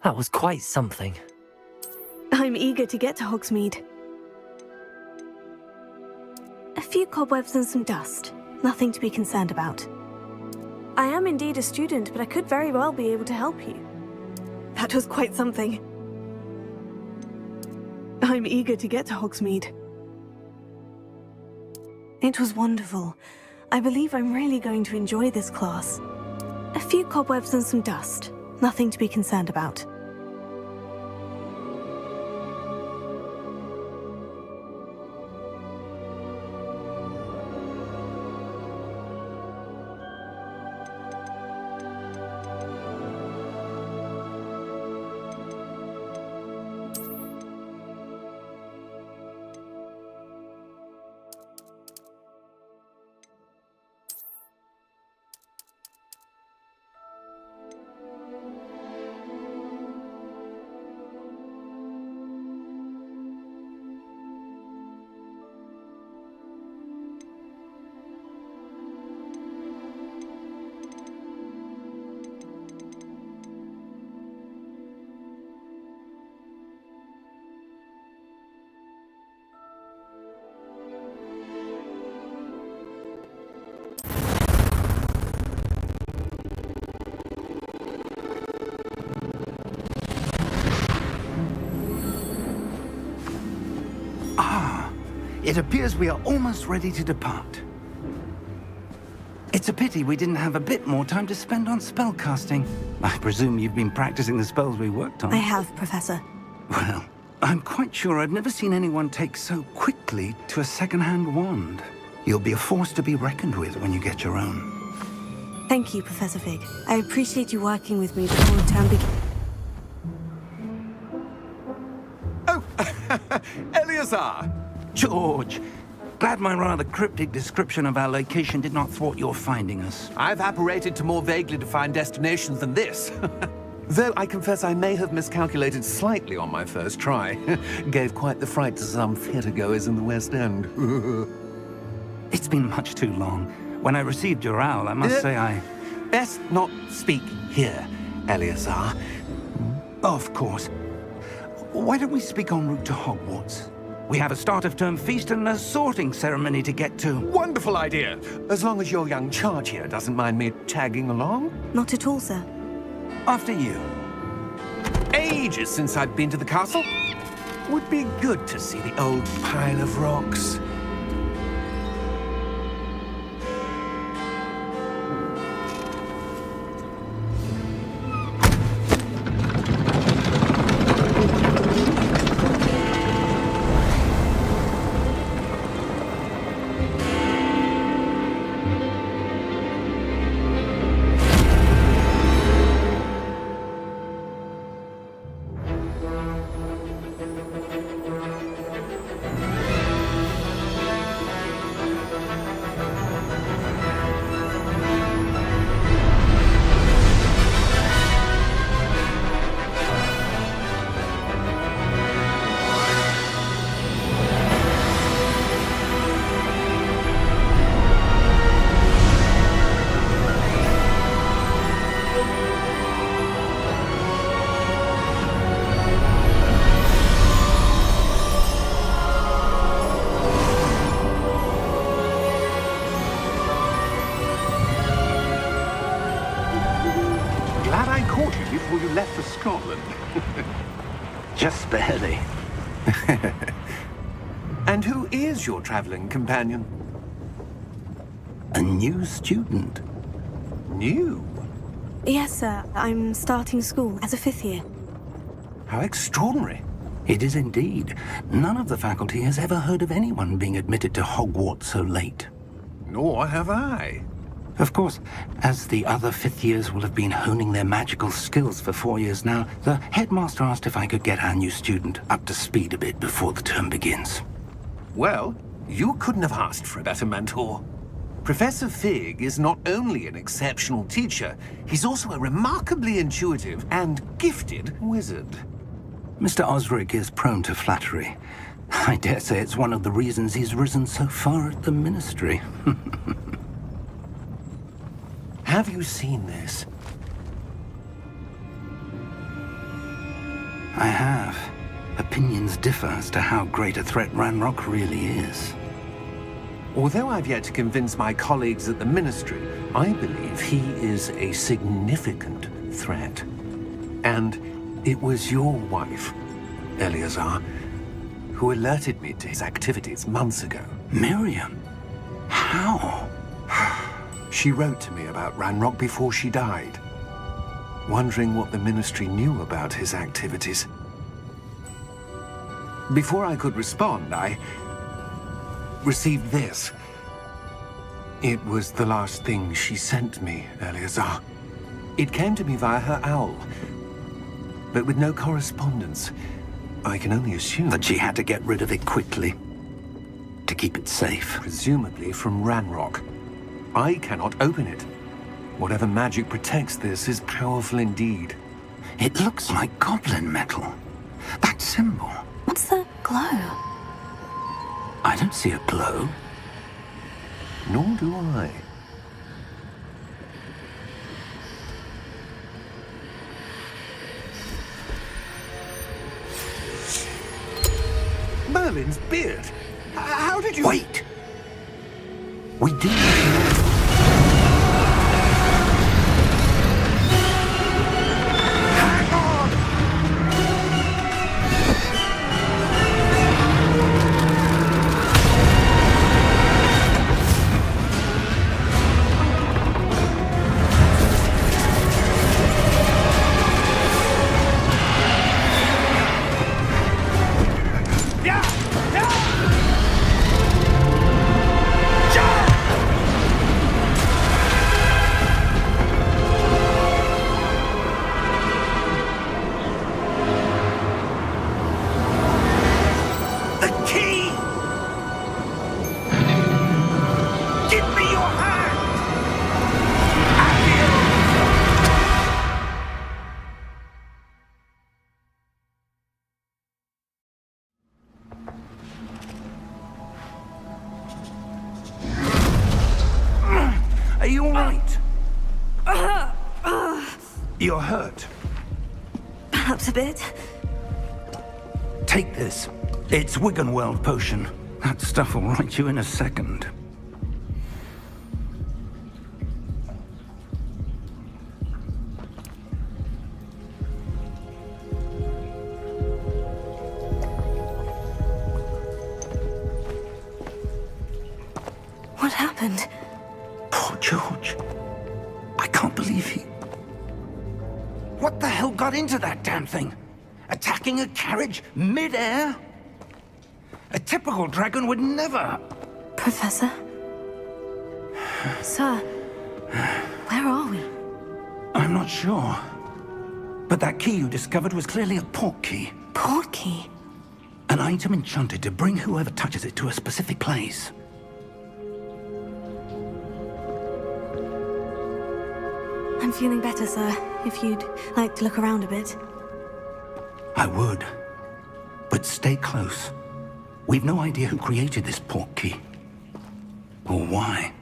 That was quite something. I'm eager to get to Hogsmeade. A few cobwebs and some dust. Nothing to be concerned about. I am indeed a student, but I could very well be able to help you. That was quite something. I'm eager to get to Hogsmeade. It was wonderful. I believe I'm really going to enjoy this class. A few cobwebs and some dust. Nothing to be concerned about. It appears we are almost ready to depart. It's a pity we didn't have a bit more time to spend on spellcasting. I presume you've been practicing the spells we worked on. I have, Professor. Well, I'm quite sure I've never seen anyone take so quickly to a second-hand wand. You'll be a force to be reckoned with when you get your own. Thank you, Professor Fig. I appreciate you working with me before the term begins. Oh, Eleazar! George, glad my rather cryptic description of our location did not thwart your finding us. I've apparated to more vaguely defined destinations than this. Though I confess I may have miscalculated slightly on my first try. Gave quite the fright to some theatre-goers in the West End. It's been much too long. When I received your owl, I must say I... Best not speak here, Eleazar. Of course. Why don't we speak en route to Hogwarts? We have a start-of-term feast and a sorting ceremony to get to. Wonderful idea! As long as your young charge here doesn't mind me tagging along. Not at all, sir. After you. Ages since I've been to the castle. Would be good to see the old pile of rocks. Before you left for Scotland. Just barely. And who is your traveling companion? A new student. New? Yes, sir. I'm starting school as a 5th year. How extraordinary. It is indeed. None of the faculty has ever heard of anyone being admitted to Hogwarts so late. Nor have I. Of course, as the other 5th years will have been honing their magical skills for 4 years now, the headmaster asked if I could get our new student up to speed a bit before the term begins. Well, you couldn't have asked for a better mentor. Professor Fig is not only an exceptional teacher, he's also a remarkably intuitive and gifted wizard. Mr. Osric is prone to flattery. I dare say it's one of the reasons he's risen so far at the Ministry. Have you seen this? I have. Opinions differ as to how great a threat Ranrock really is. Although I've yet to convince my colleagues at the Ministry, I believe he is a significant threat. And it was your wife, Eleazar, who alerted me to his activities months ago. Miriam? How? She wrote to me about Ranrock before she died, wondering what the Ministry knew about his activities. Before I could respond, I received this. It was the last thing she sent me, Eleazar. It came to me via her owl, but with no correspondence. I can only assume That she had to get rid of it quickly, to keep it safe. presumably from Ranrock. I cannot open it. Whatever magic protects this is powerful indeed. It looks like goblin metal. That symbol. What's the glow? I don't see a glow. Nor do I. Merlin's beard. How did you... Wait! We did. Are you all right? You're hurt. Perhaps a bit. Take this. It's Wiggenweld potion. That stuff will right you in a second. What happened? Poor George. I can't believe he... What the hell got into that damn thing? Attacking a carriage mid-air? A typical dragon would never... Professor? Sir, where are we? I'm not sure. But that key you discovered was clearly a port key. Port key? An item enchanted to bring whoever touches it to a specific place. I'm feeling better, sir. If you'd like to look around a bit. I would. But stay close. We've no idea who created this port key. Or why.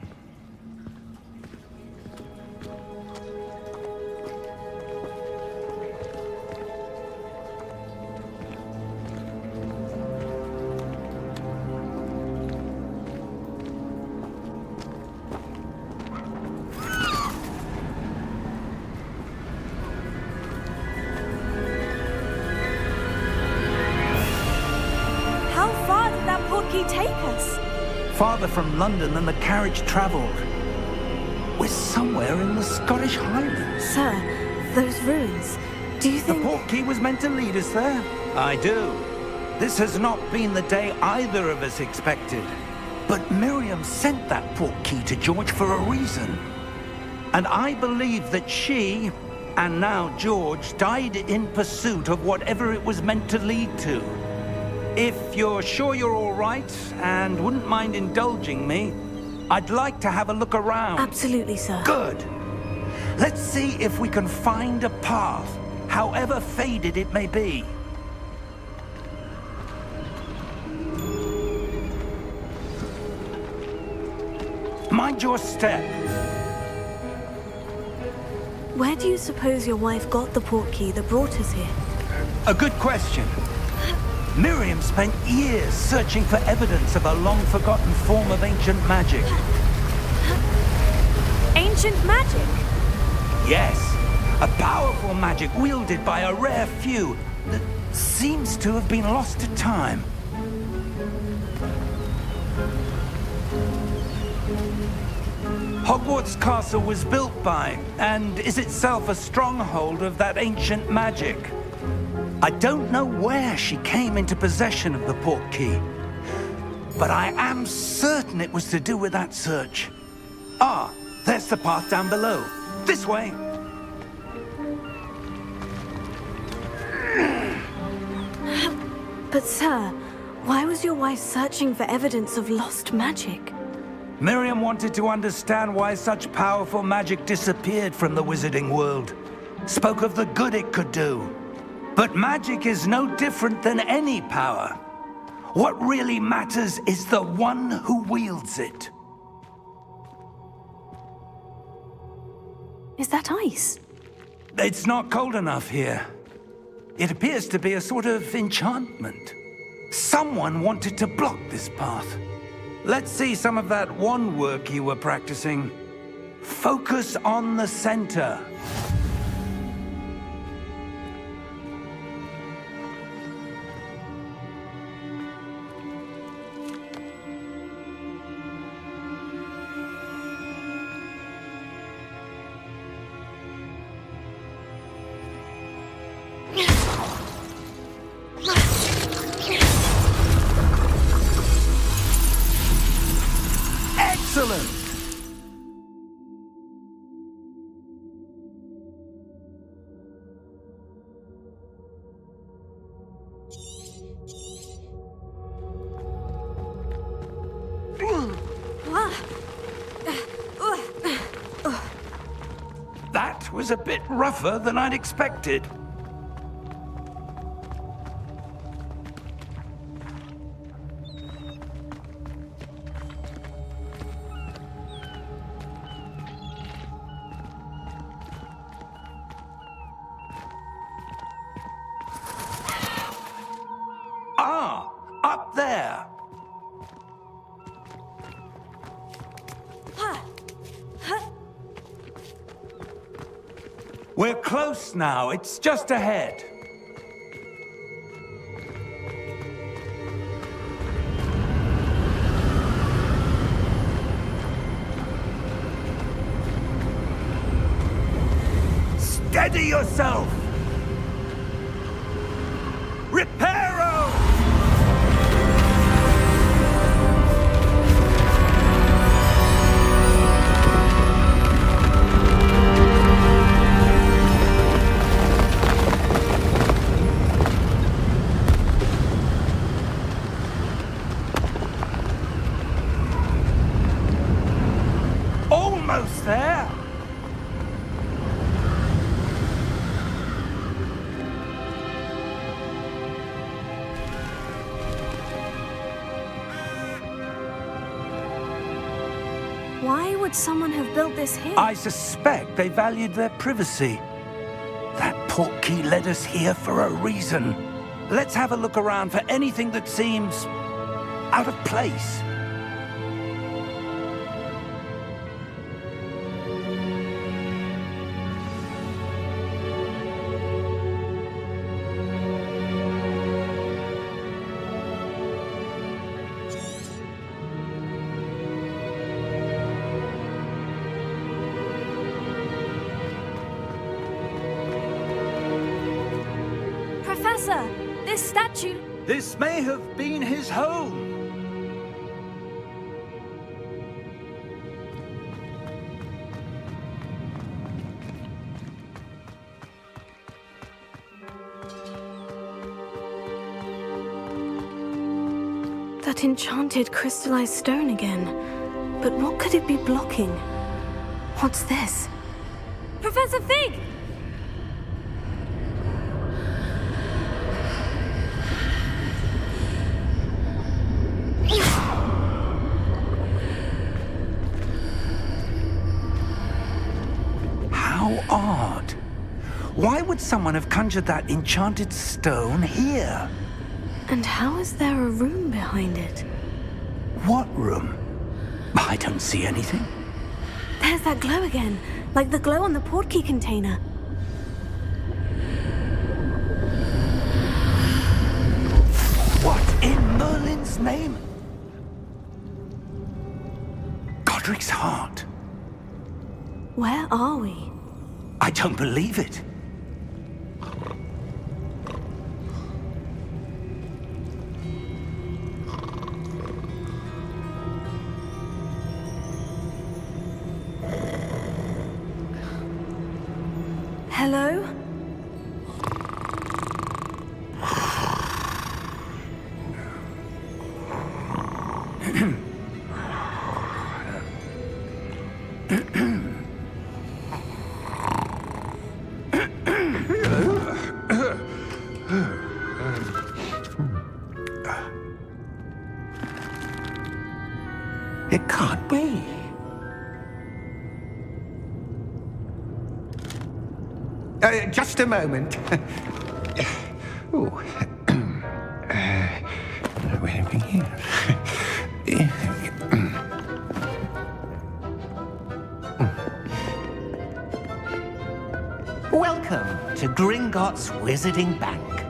How far did that port key take us? Farther from London than the carriage traveled. We're somewhere in the Scottish Highlands. Sir, those ruins. Do you The think... port key was meant to lead us there? I do. This has not been the day either of us expected. But Miriam sent that port key to George for a reason. And I believe that she, and now George, died in pursuit of whatever it was meant to lead to. If you're sure you're all right, and wouldn't mind indulging me, I'd like to have a look around. Absolutely, sir. Good. Let's see if we can find a path, however faded it may be. Mind your step. Where do you suppose your wife got the port key that brought us here? A good question. Miriam spent years searching for evidence of a long-forgotten form of ancient magic. Ancient magic? Yes, a powerful magic wielded by a rare few that seems to have been lost to time. Hogwarts Castle was built by, and is itself a stronghold of that ancient magic. I don't know where she came into possession of the portkey, but I am certain it was to do with that search. Ah, there's the path down below. This way. But sir, why was your wife searching for evidence of lost magic? Miriam wanted to understand why such powerful magic disappeared from the wizarding world. Spoke of the good it could do. But magic is no different than any power. What really matters is the one who wields it. Is that ice? It's not cold enough here. It appears to be a sort of enchantment. Someone wanted to block this path. Let's see some of that wand work you were practicing. Focus on the center. Excellent! That was a bit rougher than I'd expected. Ah, up there. We're close now. It's just ahead. Steady yourself! Reparo! Almost there! Why would someone have built this here? I suspect they valued their privacy. That portkey led us here for a reason. Let's have a look around for anything that seems out of place. Professor, this statue... This may have been his home. That enchanted crystallized stone again. But what could it be blocking? What's this? Professor Fig! How odd. Why would would someone have conjured that enchanted stone here? And how is there a room behind it? What room? I don't see anything. There's that glow again, like the glow on the portkey container. What in Merlin's name? Godric's heart. Where are we? I don't believe it. Hello? It can't be. Just a moment. Ooh. Wait a minute. Welcome to Gringotts Wizarding Bank.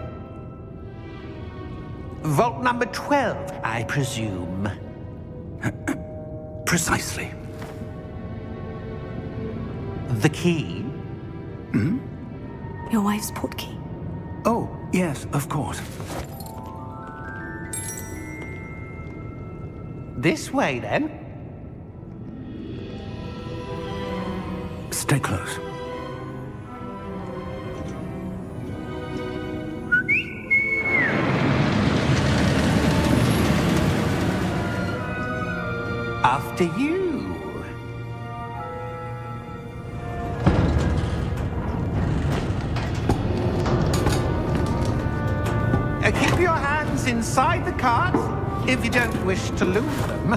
Vault number 12, I presume. Precisely. The key? Your wife's portkey. Oh, yes, of course. This way, then. Stay close. After you. Keep your hands inside the cart if you don't wish to lose them.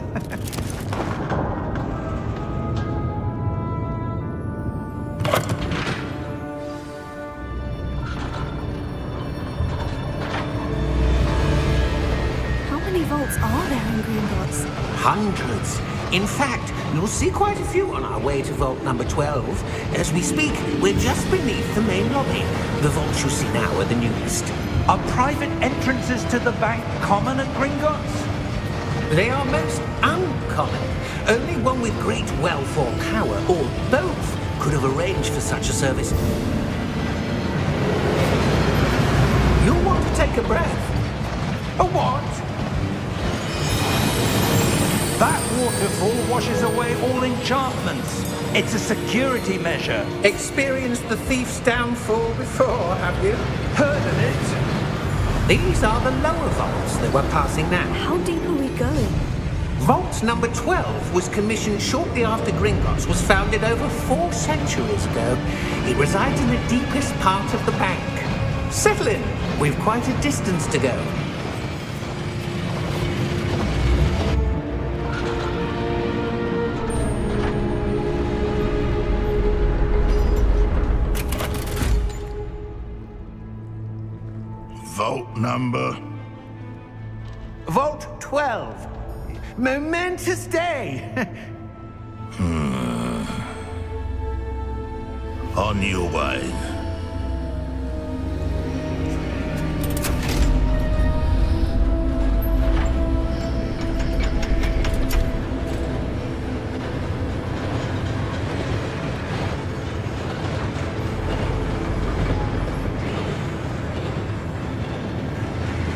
How many vaults are there in Gringotts? Hundreds. In fact, you'll see quite a few on our way to vault number 12. As we speak, we're just beneath the main lobby. The vaults you see now are the newest. Are private entrances to the bank common at Gringotts? They are most uncommon. Only one with great wealth or power, or both, could have arranged for such a service. You'll want to take a breath. A what? That waterfall washes away all enchantments. It's a security measure. Experienced the thief's downfall before, have you? Heard of it? These are the lower vaults that we're passing now. How deep are we going? Vault number 12 was commissioned shortly after Gringotts was founded over 4 centuries ago. It resides in the deepest part of the bank. Settle in. We've quite a distance to go. Vault number? Vault 12. Momentous day. On your way.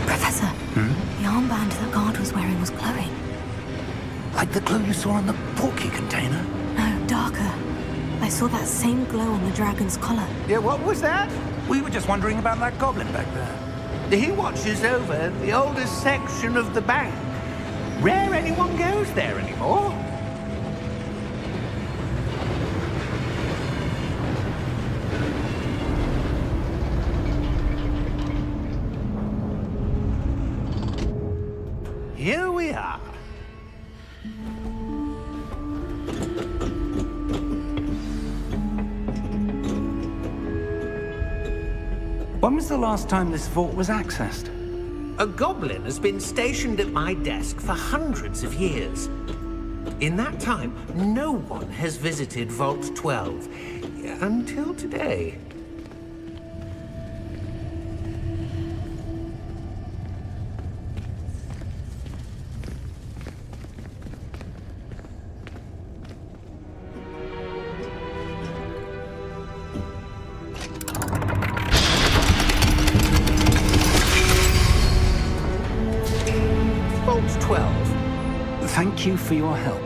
Professor, the armband that guard was wearing was glowing. Like the glow you saw on the portkey container? No, darker. I saw that same glow on the dragon's collar. Yeah, what was that? We were just wondering about that goblin back there. He watches over the oldest section of the bank. Rare anyone goes there anymore. Here we are. When was the last time this vault was accessed? A goblin has been stationed at my desk for hundreds of years. In that time, no one has visited Vault 12. Until today. Vault 12. Thank you for your help.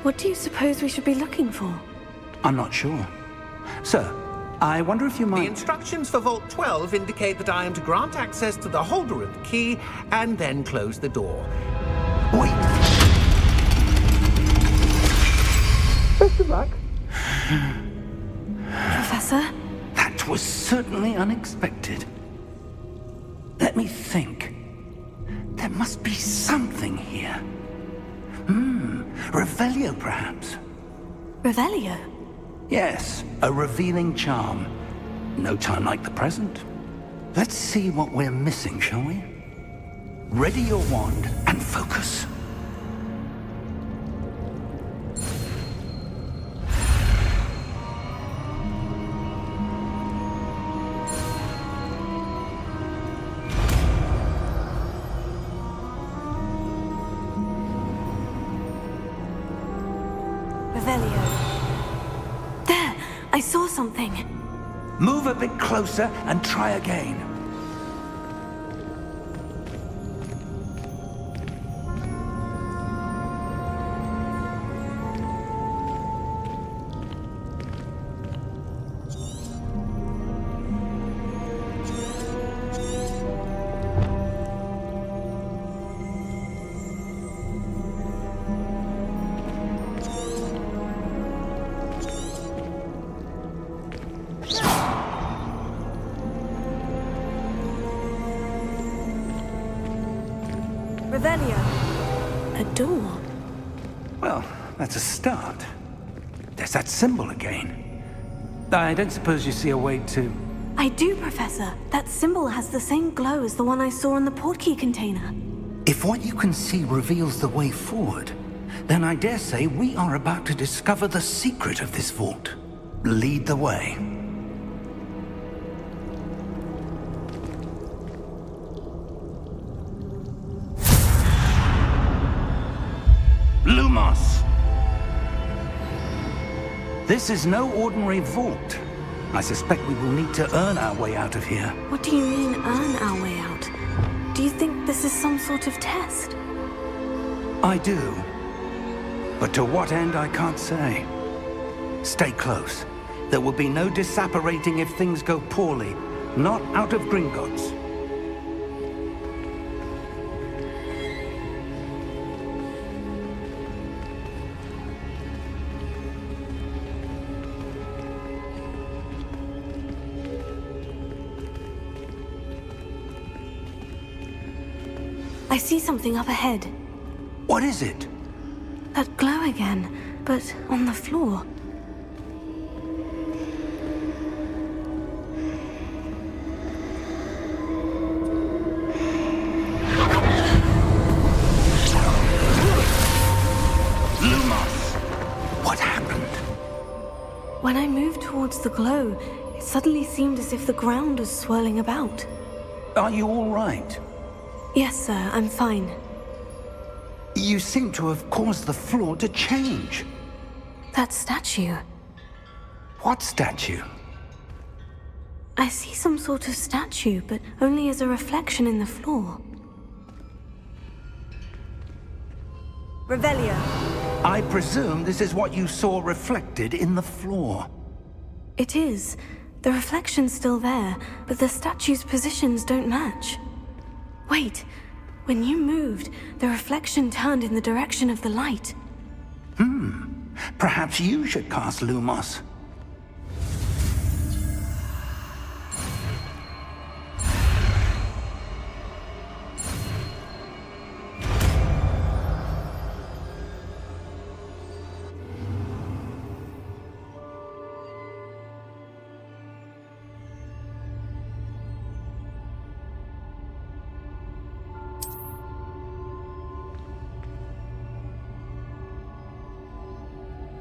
What do you suppose we should be looking for? I'm not sure. Sir, I wonder if you The might... instructions for Vault 12 indicate that I am to grant access to the holder of the key and then close the door. Wait! Best of luck. Professor? That was certainly unexpected. Let me think. There must be something here. Revelio, perhaps? Revelio? Yes, a revealing charm. No time like the present. Let's see what we're missing, shall we? Ready your wand and focus. Revelio. There! I saw something. Move a bit closer and try again. Revelio. A door. Well, that's a start. There's that symbol again. I don't suppose you see a way to... I do, Professor. That symbol has the same glow as the one I saw in the portkey container. If what you can see reveals the way forward, then I dare say we are about to discover the secret of this vault. Lead the way. Lumos! This is no ordinary vault. I suspect we will need to earn our way out of here. What do you mean, earn our way out? Do you think this is some sort of test? I do. But to what end, I can't say. Stay close. There will be no disapparating if things go poorly. Not out of Gringotts. I see something up ahead. What is it? That glow again, but on the floor. Lumos! What happened? When I moved towards the glow, it suddenly seemed as if the ground was swirling about. Are you all right? Yes, sir, I'm fine. You seem to have caused the floor to change. That statue. What statue? I see some sort of statue, but only as a reflection in the floor. Revelio. I presume this is what you saw reflected in the floor. It is. The reflection's still there, but the statue's positions don't match. Wait. When you moved, the reflection turned in the direction of the light. Perhaps you should cast Lumos.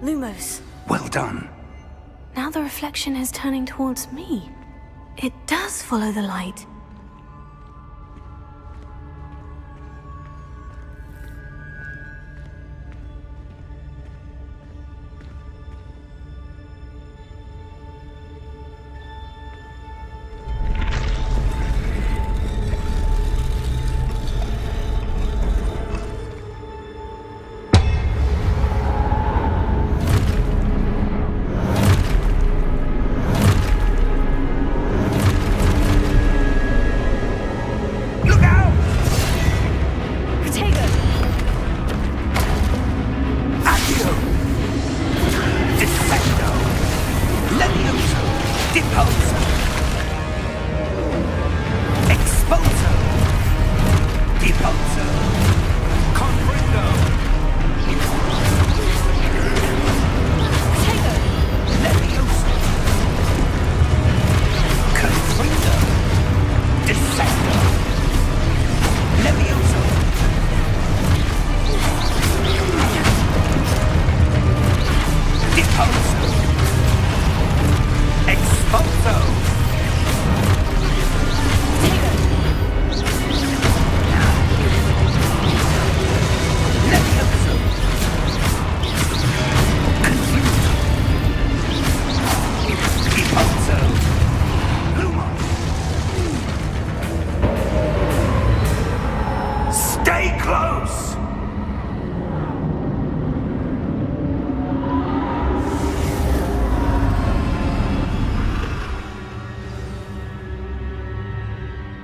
Lumos. Well done. Now the reflection is turning towards me. It does follow the light.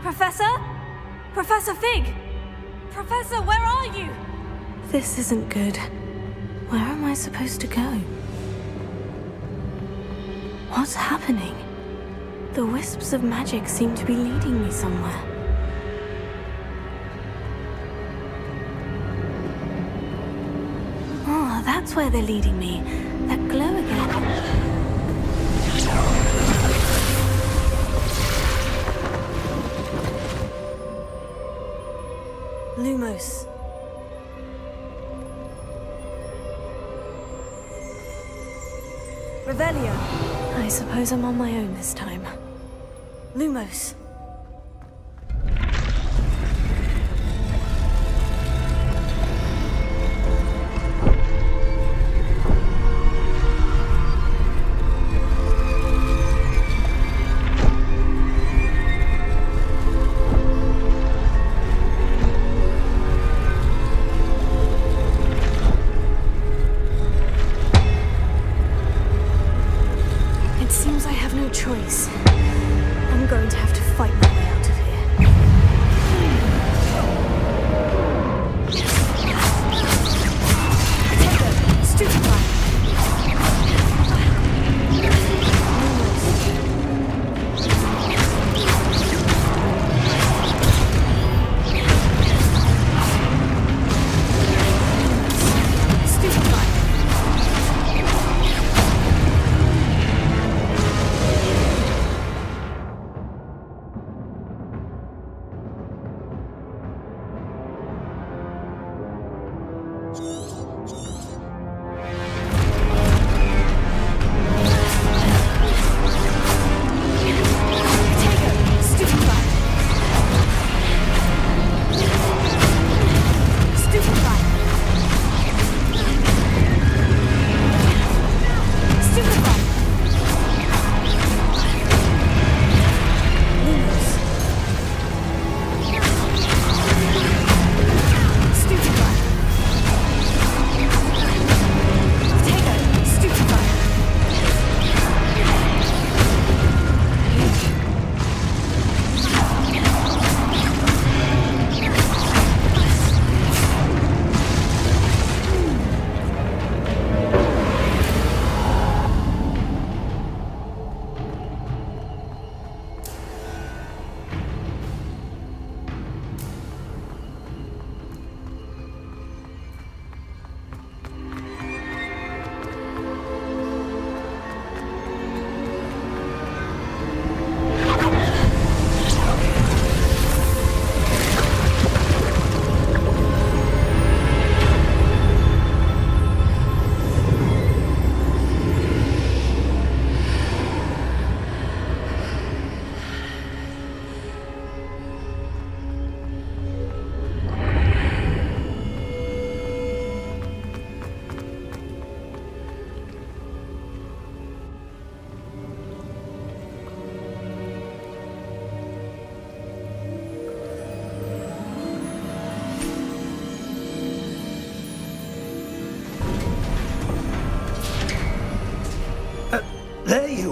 Professor? Professor Fig! Professor, where are you? This isn't good. Where am I supposed to go? What's happening? The wisps of magic seem to be leading me somewhere. Oh, that's where they're leading me. That glow again. Lumos. Revelio. I suppose I'm on my own this time. Lumos. Choice. I'm going to have to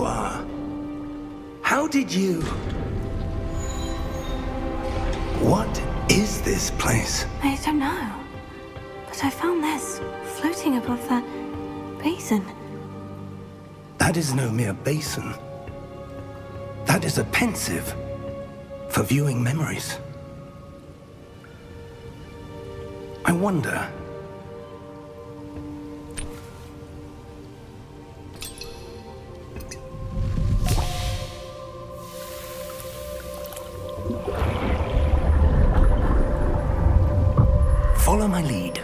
are. How did you... What is this place? I don't know. But I found this floating above that basin. That is no mere basin. That is a pensive for viewing memories. I wonder... Follow my lead.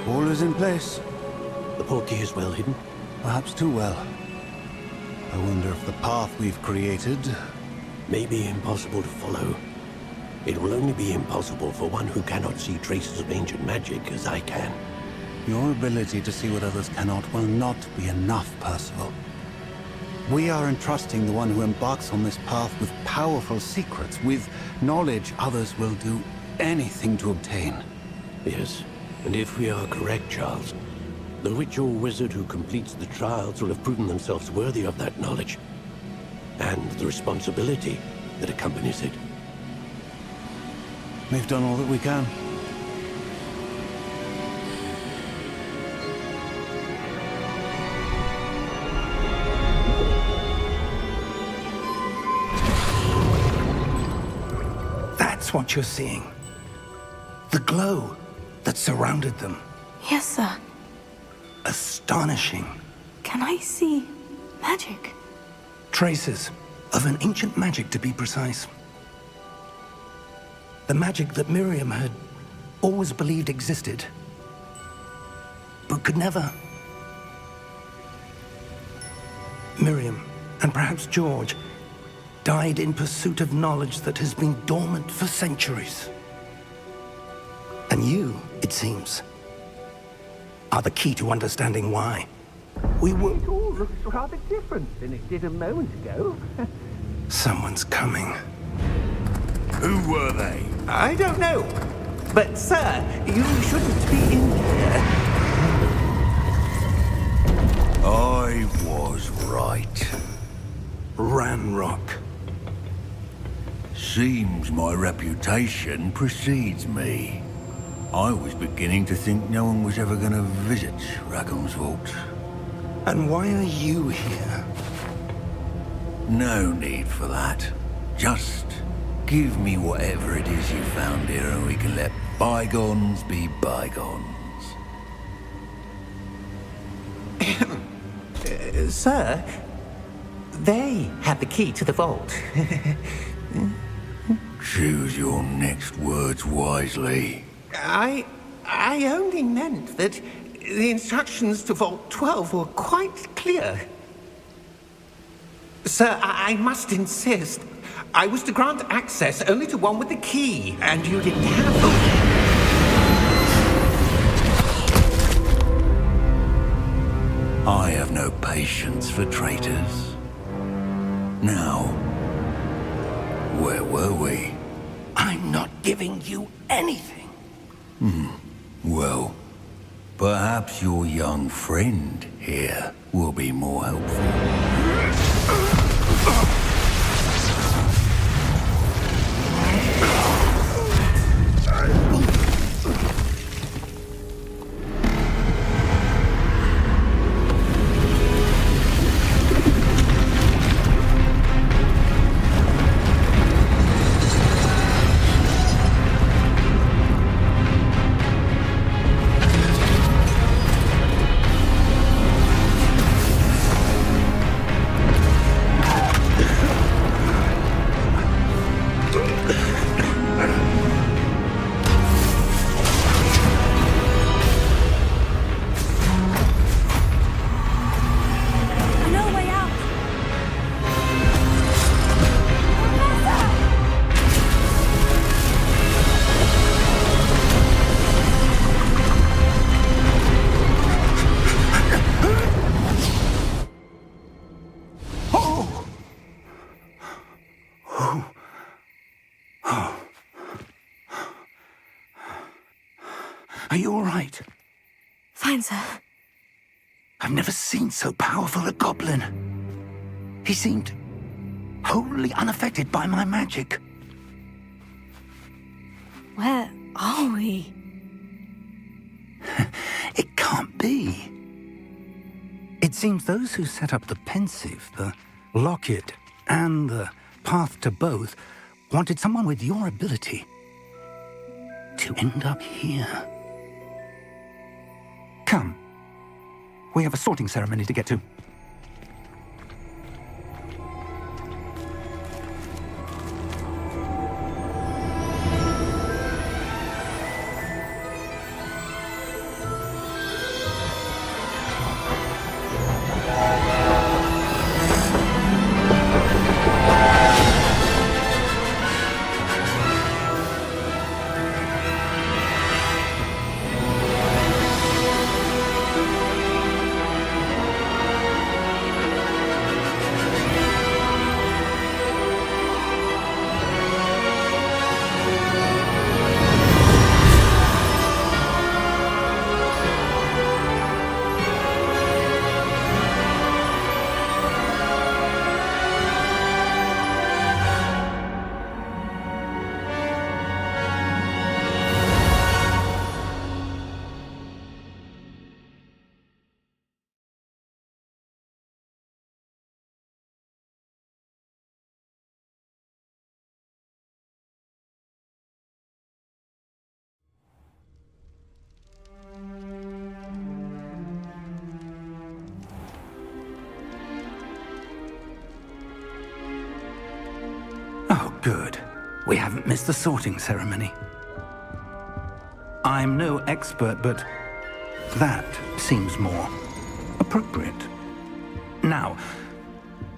All is in place. The portkey is well hidden. Perhaps too well. I wonder if the path we've created... May be impossible to follow. It will only be impossible for one who cannot see traces of ancient magic as I can. Your ability to see what others cannot will not be enough, Percival. We are entrusting the one who embarks on this path with powerful secrets, with knowledge others will do anything to obtain. Yes, and if we are correct, Charles, the witch or wizard who completes the trials will have proven themselves worthy of that knowledge, and the responsibility that accompanies it. We've done all that we can. That's what you're seeing. The glow that surrounded them. Yes, sir. Astonishing. Can I see magic? Traces of an ancient magic, to be precise. The magic that Miriam had always believed existed, but could never. Miriam, and perhaps George, died in pursuit of knowledge that has been dormant for centuries. And you, it seems, are the key to understanding why. We will... It all looks rather different than it did a moment ago. Someone's coming. Who were they? I don't know. But, sir, you shouldn't be in here. I was right. Ranrock. Seems my reputation precedes me. I was beginning to think no one was ever going to visit Rackham's vault. And why are you here? No need for that. Just give me whatever it is you found here and we can let bygones be bygones. Sir, they have the key to the vault. Choose your next words wisely. I only meant that the instructions to Vault 12 were quite clear. Sir, I must insist. I was to grant access only to one with the key, and you didn't have them. I have no patience for traitors. Now, where were we? I'm not giving you anything. Well, perhaps your young friend here will be more helpful. Are you all right? Fine, sir. I've never seen so powerful a goblin. He seemed wholly unaffected by my magic. Where are we? It can't be. It seems those who set up the pensive, the locket, and the path to both wanted someone with your ability to end up here. Come. We have a sorting ceremony to get to. Oh, good. We haven't missed the sorting ceremony. I'm no expert, but that seems more appropriate. Now,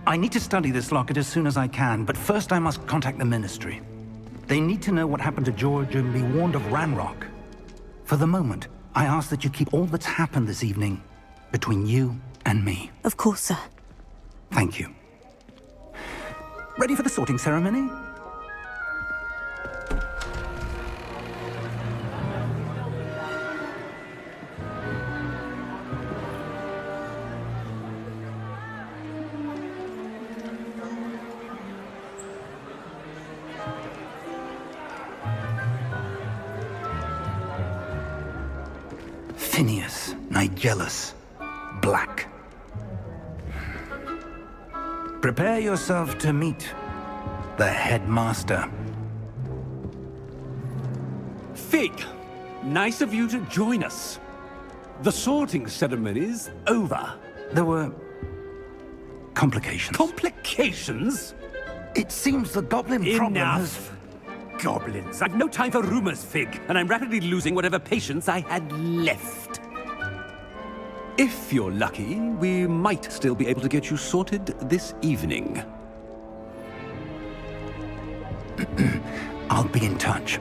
I need to study this locket as soon as I can, but first I must contact the Ministry. They need to know what happened to George and be warned of Ranrock. For the moment, I ask that you keep all that's happened this evening between you and me. Of course, sir. Thank you. Ready for the sorting ceremony? Phineas, Nigellus, Black. Prepare yourself to meet the headmaster. Fig, nice of you to join us. The sorting ceremony's over. There were complications. Complications? It seems the goblin problem has... Enough! Goblins. I've no time for rumors, Fig, and I'm rapidly losing whatever patience I had left. If you're lucky, we might still be able to get you sorted this evening. I'll be in touch.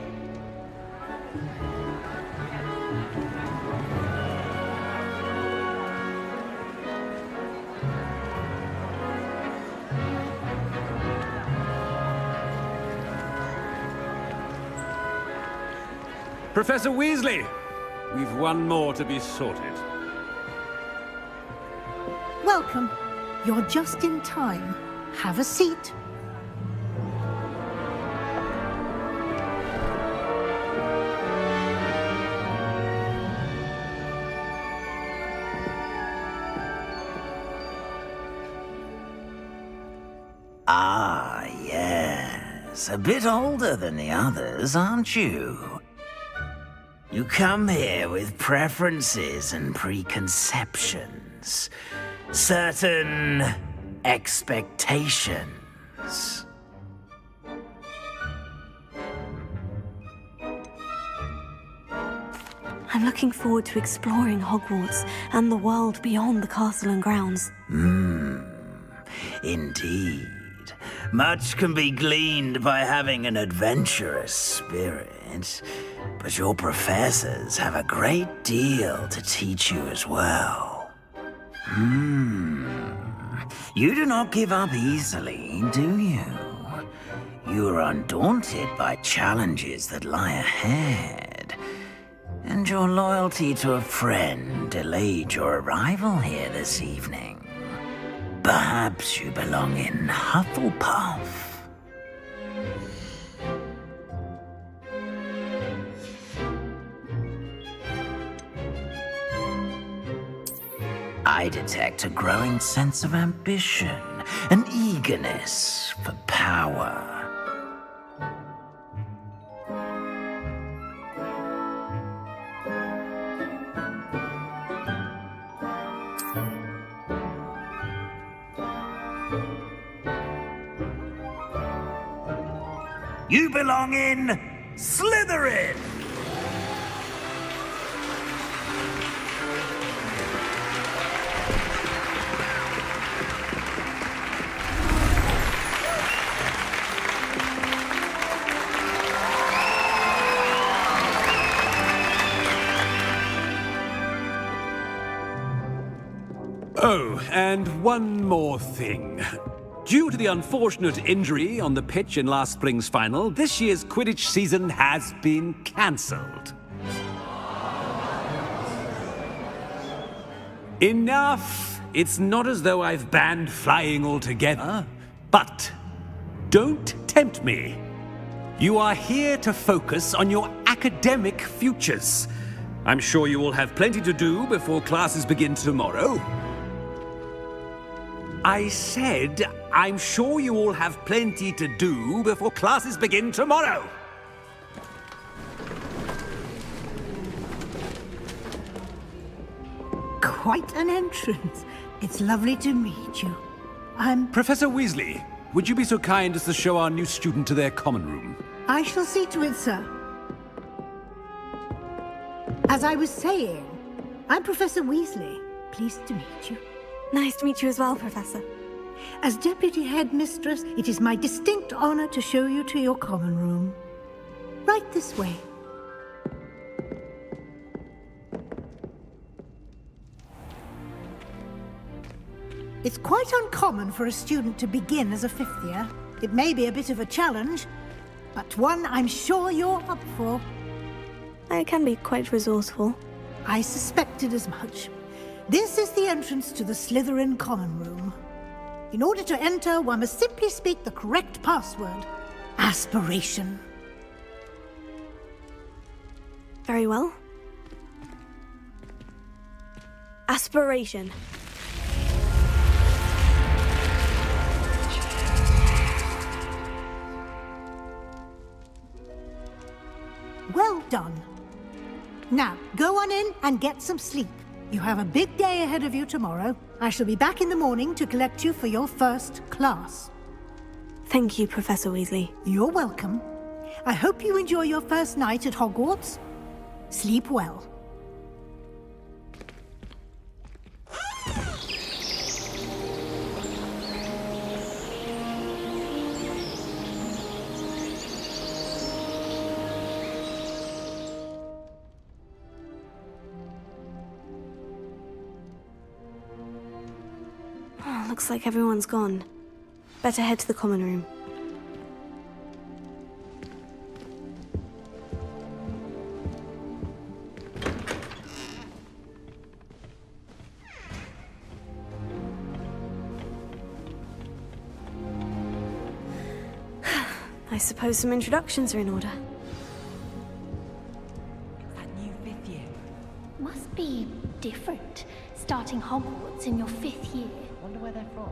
Professor Weasley, we've one more to be sorted. Welcome. You're just in time. Have a seat. Ah, yes. A bit older than the others, aren't you? You come here with preferences and preconceptions. Certain expectations. I'm looking forward to exploring Hogwarts and the world beyond the castle and grounds. Indeed. Much can be gleaned by having an adventurous spirit, but your professors have a great deal to teach you as well. You do not give up easily, do you? You are undaunted by challenges that lie ahead. And your loyalty to a friend delayed your arrival here this evening. Perhaps you belong in Hufflepuff. I detect a growing sense of ambition, an eagerness for power. You belong in Slytherin! Oh, and one more thing. Due to the unfortunate injury on the pitch in last spring's final, this year's Quidditch season has been cancelled. Enough! It's not as though I've banned flying altogether. But don't tempt me. You are here to focus on your academic futures. I'm sure you will have plenty to do before classes begin tomorrow. I said, I'm sure you all have plenty to do before classes begin tomorrow. Quite an entrance. It's lovely to meet you. Professor Weasley, would you be so kind as to show our new student to their common room? I shall see to it, sir. As I was saying, I'm Professor Weasley. Pleased to meet you. Nice to meet you as well, Professor. As Deputy Headmistress, it is my distinct honor to show you to your common room. Right this way. It's quite uncommon for a student to begin as a fifth year. It may be a bit of a challenge, but one I'm sure you're up for. I can be quite resourceful. I suspected as much. This is the entrance to the Slytherin common room. In order to enter, one must simply speak the correct password. Aspiration. Very well. Aspiration. Well done. Now, go on in and get some sleep. You have a big day ahead of you tomorrow. I shall be back in the morning to collect you for your first class. Thank you, Professor Weasley. You're welcome. I hope you enjoy your first night at Hogwarts. Sleep well. Looks like everyone's gone. Better head to the common room. I suppose some introductions are in order. That new fifth year must be different, starting Hogwarts in your fifth year. Wonder where they're from.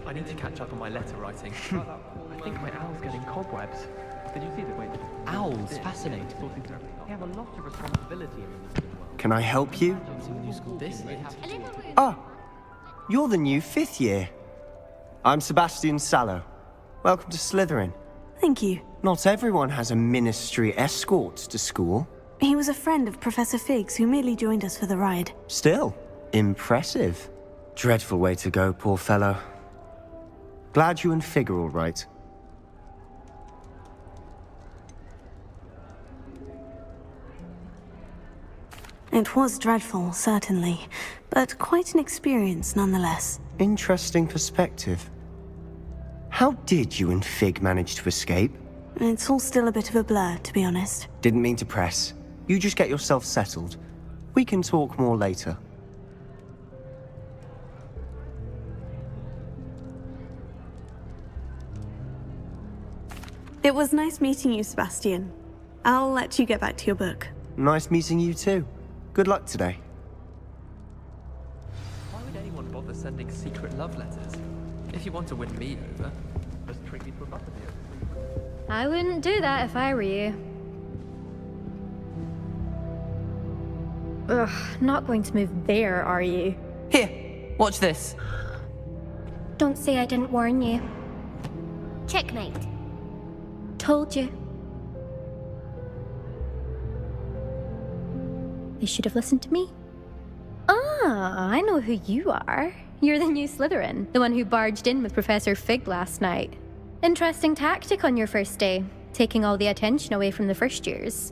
I need to catch up on my letter writing. I think my owl's getting cobwebs. Did you see that? Wait, owls, fascinating. They have a lot of responsibility in the museum world. Can I help you? This Ah, you're the new fifth year. I'm Sebastian Sallow. Welcome to Slytherin. Thank you. Not everyone has a ministry escort to school. He was a friend of Professor Fig's who merely joined us for the ride. Still, impressive. Dreadful way to go, poor fellow. Glad you and Fig are all right. It was dreadful, certainly, but quite an experience nonetheless. Interesting perspective. How did you and Fig manage to escape? It's all still a bit of a blur, to be honest. Didn't mean to press. You just get yourself settled. We can talk more later. It was nice meeting you, Sebastian. I'll let you get back to your book. Nice meeting you too. Good luck today. Why would anyone bother sending secret love letters? If you want to win me over, just treat me to a butterbeer. I wouldn't do that if I were you. Ugh, not going to move there, are you? Here, watch this. Don't say I didn't warn you. Checkmate. Told you. They should have listened to me. Ah, I know who you are. You're the new Slytherin, the one who barged in with Professor Fig last night. Interesting tactic on your first day, taking all the attention away from the first years.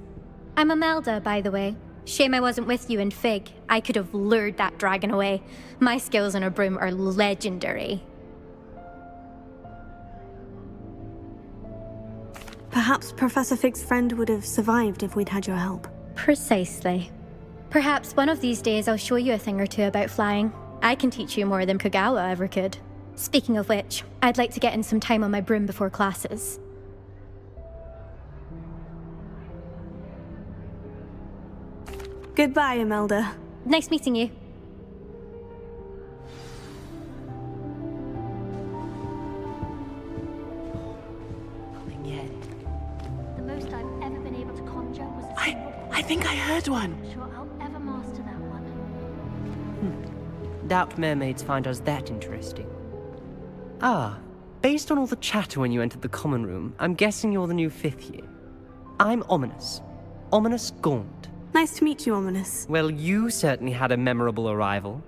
I'm Imelda, by the way. Shame I wasn't with you in Fig. I could have lured that dragon away. My skills on a broom are legendary. Perhaps Professor Fig's friend would have survived if we'd had your help. Precisely. Perhaps one of these days I'll show you a thing or two about flying. I can teach you more than Kagawa ever could. Speaking of which, I'd like to get in some time on my broom before classes. Goodbye, Imelda. Nice meeting you. Nothing yet. The most I've ever been able to conjure was a I think I heard one. I'm sure I'll ever master that one. Doubt mermaids find us that interesting. Ah, based on all the chatter when you entered the common room, I'm guessing you're the new 5th year. I'm Ominous. Ominous Gaunt. Nice to meet you, Ominous. Well, you certainly had a memorable arrival.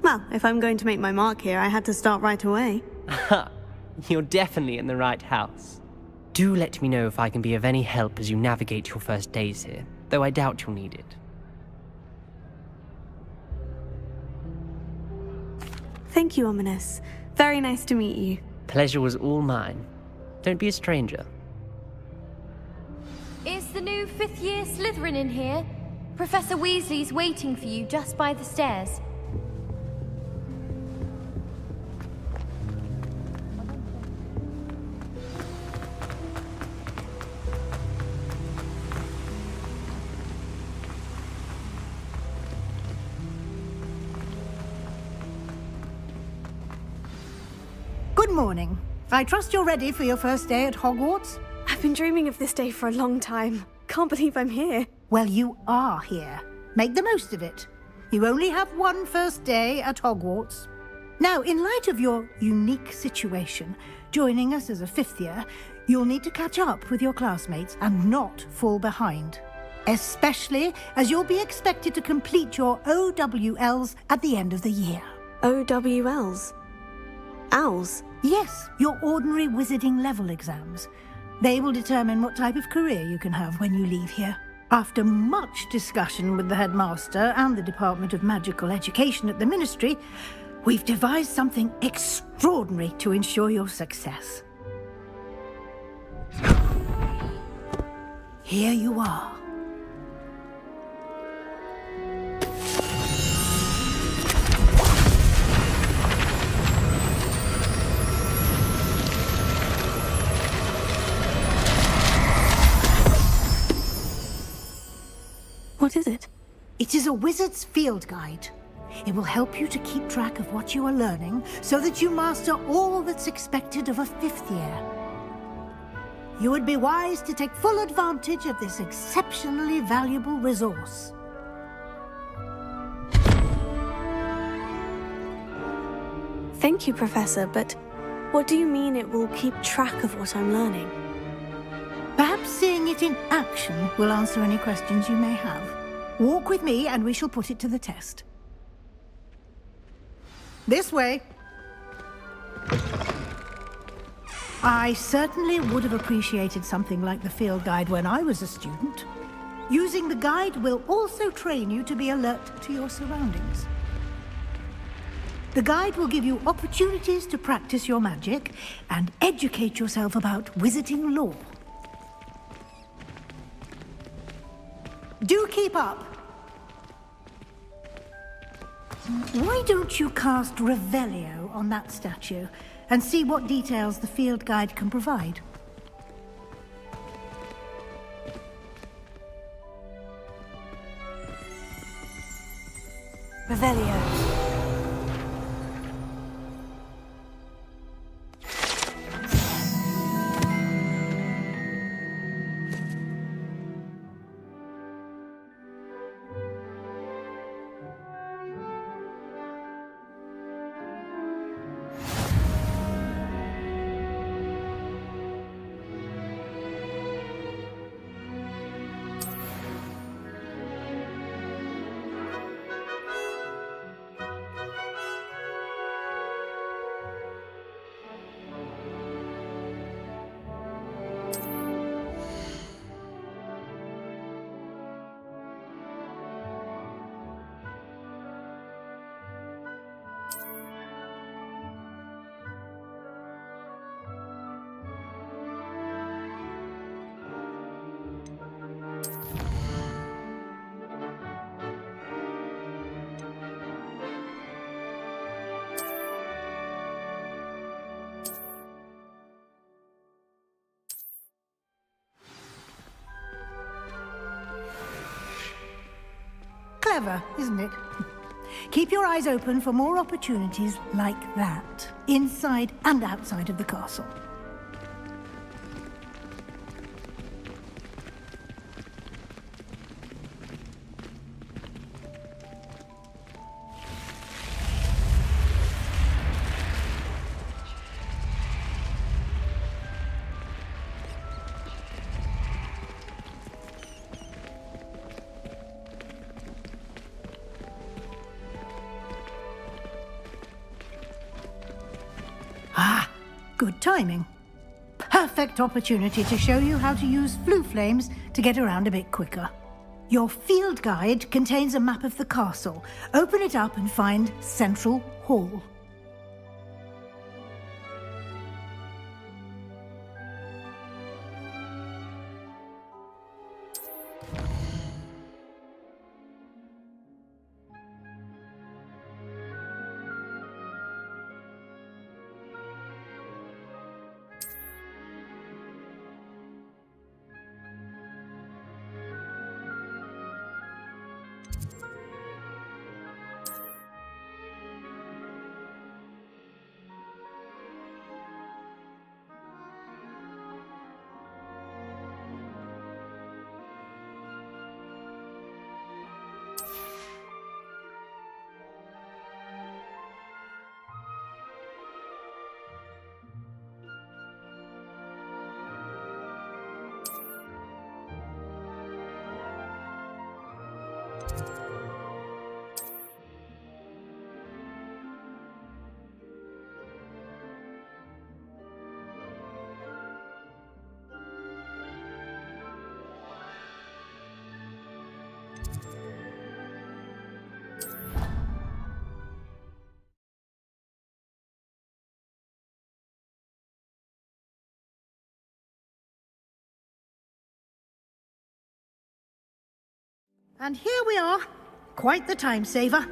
Well, if I'm going to make my mark here, I had to start right away. Ha! You're definitely in the right house. Do let me know if I can be of any help as you navigate your first days here, though I doubt you'll need it. Thank you, Ominous. Very nice to meet you. Pleasure was all mine. Don't be a stranger. Is the new 5th year Slytherin in here? Professor Weasley's waiting for you just by the stairs. Good morning. I trust you're ready for your first day at Hogwarts? I've been dreaming of this day for a long time. Can't believe I'm here. Well, you are here. Make the most of it. You only have one first day at Hogwarts. Now, in light of your unique situation, joining us as a 5th year, you'll need to catch up with your classmates and not fall behind. Especially as you'll be expected to complete your OWLs at the end of the year. OWLs? Owls? Yes, your ordinary wizarding level exams. They will determine what type of career you can have when you leave here. After much discussion with the headmaster and the Department of Magical Education at the Ministry, we've devised something extraordinary to ensure your success. Here you are. What is it? It is a wizard's field guide. It will help you to keep track of what you are learning so that you master all that's expected of a 5th year. You would be wise to take full advantage of this exceptionally valuable resource. Thank you, Professor, but what do you mean it will keep track of what I'm learning? Perhaps seeing it in action will answer any questions you may have. Walk with me and we shall put it to the test. This way. I certainly would have appreciated something like the field guide when I was a student. Using the guide will also train you to be alert to your surroundings. The guide will give you opportunities to practice your magic and educate yourself about wizarding lore. Do keep up! Why don't you cast Revelio on that statue and see what details the field guide can provide? Revelio. Clever, isn't it? Keep your eyes open for more opportunities like that, inside and outside of the castle. Good timing. Perfect opportunity to show you how to use flue flames to get around a bit quicker. Your field guide contains a map of the castle. Open it up and find Central Hall. And here we are. Quite the time saver.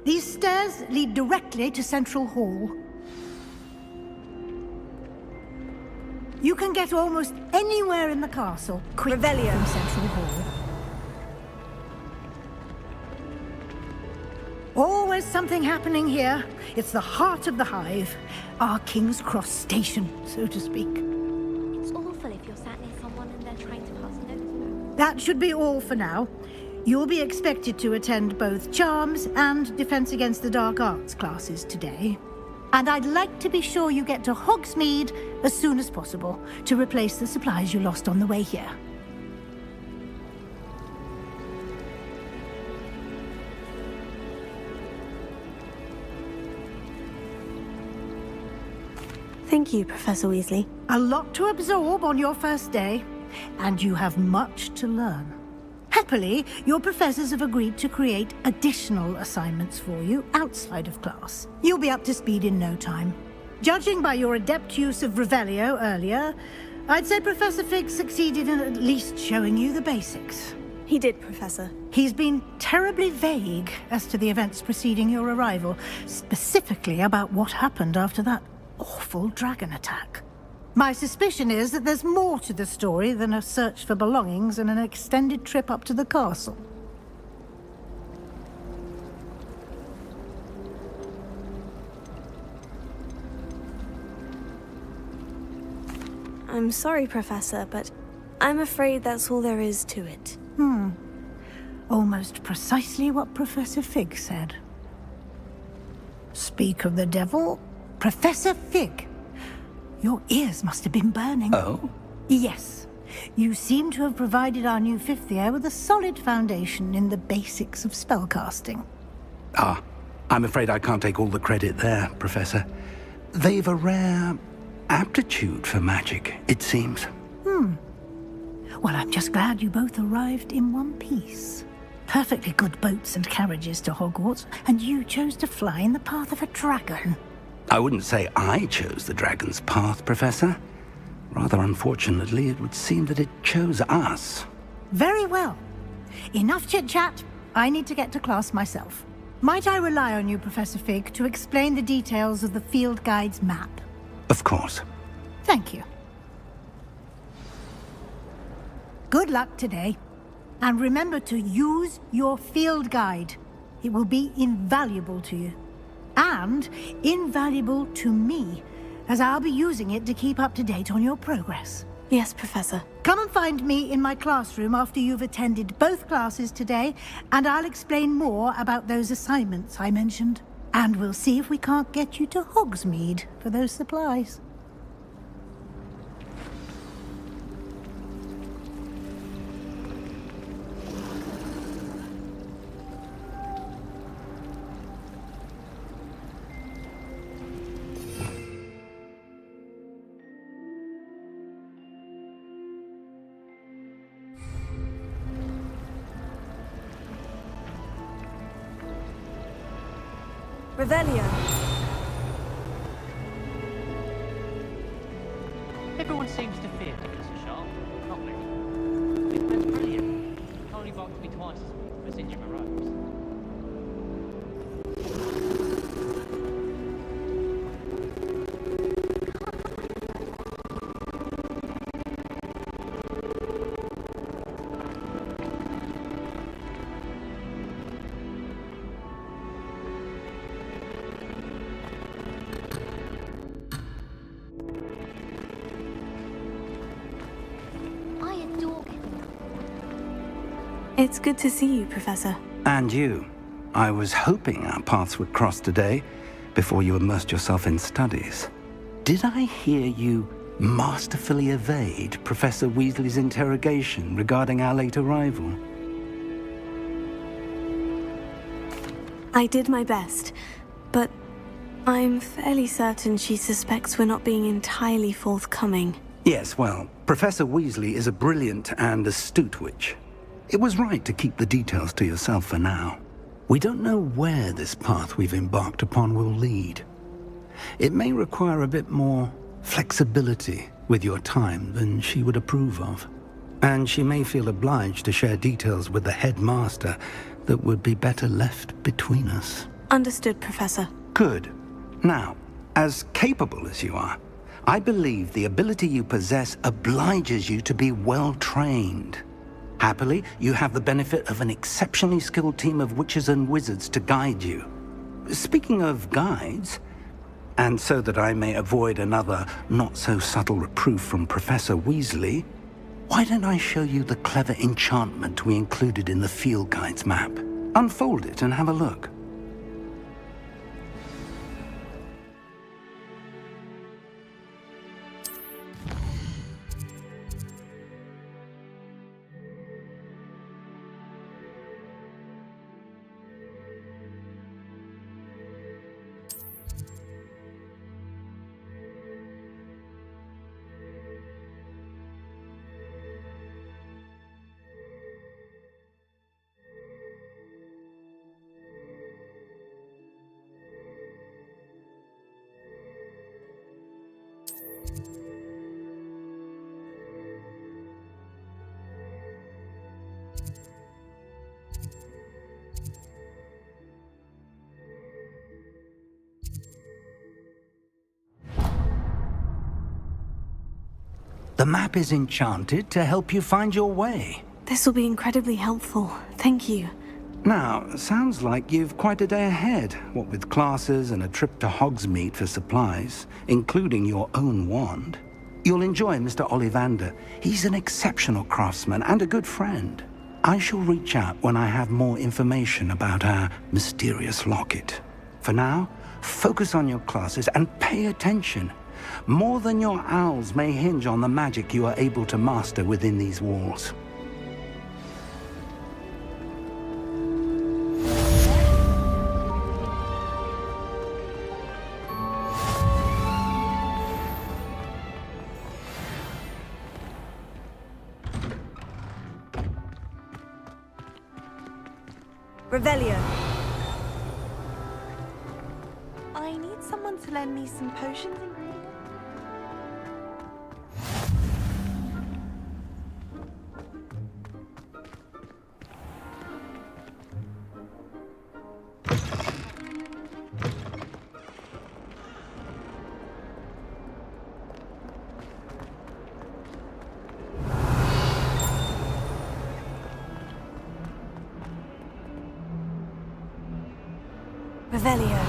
These stairs lead directly to Central Hall. You can get almost anywhere in the castle quickly from Central Hall. Always something happening here. It's the heart of the hive. Our King's Cross station, so to speak. It's awful if you're sat near someone and they're trying to pass notes. That should be all for now. You'll be expected to attend both Charms and Defense Against the Dark Arts classes today. And I'd like to be sure you get to Hogsmeade as soon as possible to replace the supplies you lost on the way here. Thank you, Professor Weasley. A lot to absorb on your first day, and you have much to learn. Happily, your professors have agreed to create additional assignments for you outside of class. You'll be up to speed in no time. Judging by your adept use of Revelio earlier, I'd say Professor Fig succeeded in at least showing you the basics. He did, Professor. He's been terribly vague as to the events preceding your arrival, specifically about what happened after that awful dragon attack. My suspicion is that there's more to the story than a search for belongings and an extended trip up to the castle. I'm sorry, Professor, but I'm afraid that's all there is to it. Almost precisely what Professor Fig said. Speak of the devil, Professor Fig. Your ears must have been burning. Oh? Yes. You seem to have provided our new fifth year with a solid foundation in the basics of spellcasting. Ah, I'm afraid I can't take all the credit there, Professor. They've a rare aptitude for magic, it seems. Well, I'm just glad you both arrived in one piece. Perfectly good boats and carriages to Hogwarts, and you chose to fly in the path of a dragon. I wouldn't say I chose the dragon's path, Professor. Rather unfortunately, it would seem that it chose us. Very well. Enough chit-chat. I need to get to class myself. Might I rely on you, Professor Fig, to explain the details of the field guide's map? Of course. Thank you. Good luck today. And remember to use your field guide. It will be invaluable to you. And invaluable to me, as I'll be using it to keep up to date on your progress. Yes, Professor. Come and find me in my classroom after you've attended both classes today, and I'll explain more about those assignments I mentioned. And we'll see if we can't get you to Hogsmeade for those supplies. Revelio. Everyone seems to fear Professor Sharp. Not me. That's brilliant. Only boxed me twice as in your robes. It's good to see you, Professor. And you. I was hoping our paths would cross today, before you immersed yourself in studies. Did I hear you masterfully evade Professor Weasley's interrogation regarding our late arrival? I did my best, but I'm fairly certain she suspects we're not being entirely forthcoming. Yes, well, Professor Weasley is a brilliant and astute witch. It was right to keep the details to yourself for now. We don't know where this path we've embarked upon will lead. It may require a bit more flexibility with your time than she would approve of. And she may feel obliged to share details with the headmaster that would be better left between us. Understood, Professor. Good. Now, as capable as you are, I believe the ability you possess obliges you to be well trained. Happily, you have the benefit of an exceptionally skilled team of witches and wizards to guide you. Speaking of guides, and so that I may avoid another not-so-subtle reproof from Professor Weasley, why don't I show you the clever enchantment we included in the field guide's map? Unfold it and have a look. The map is enchanted to help you find your way. This will be incredibly helpful. Thank you. Now, sounds like you've quite a day ahead, what with classes and a trip to Hogsmeade for supplies, including your own wand. You'll enjoy Mr. Ollivander. He's an exceptional craftsman and a good friend. I shall reach out when I have more information about our mysterious locket. For now, focus on your classes and pay attention. More than your owls may hinge on the magic you are able to master within these walls. Revelio. I need someone to lend me some potions and Revelio.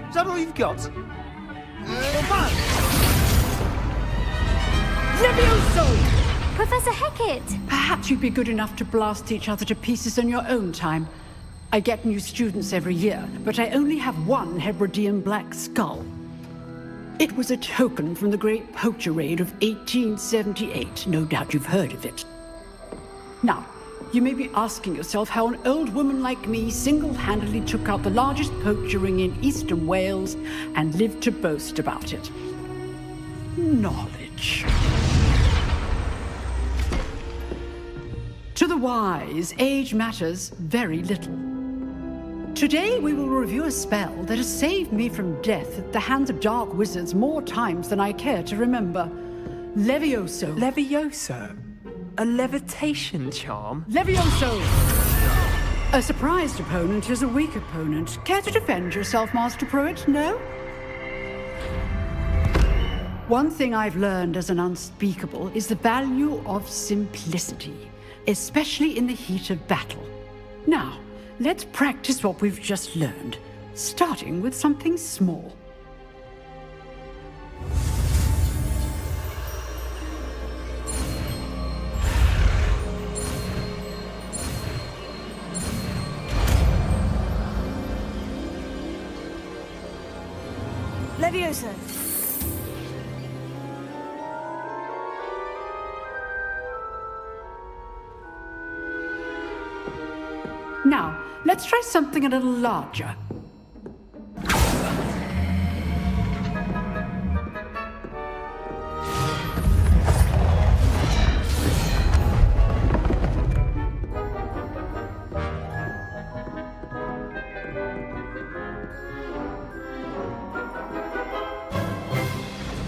Is that all you've got? Levioso! Professor Hecat! Perhaps you'd be good enough to blast each other to pieces in your own time. I get new students every year, but I only have one Hebridean black skull. It was a token from the Great Poacher Raid of 1878. No doubt you've heard of it. Now, you may be asking yourself how an old woman like me single-handedly took out the largest poacher ring in eastern Wales and lived to boast about it. Knowledge. To the wise, age matters very little. Today we will review a spell that has saved me from death at the hands of dark wizards more times than I care to remember. Levioso. Levioso? A levitation charm? Levioso! A surprised opponent is a weak opponent. Care to defend yourself, Master Pruitt? No? One thing I've learned as an unspeakable is the value of simplicity, especially in the heat of battle. Now, let's practice what we've just learned, starting with something small. Levioso. Now, let's try something a little larger.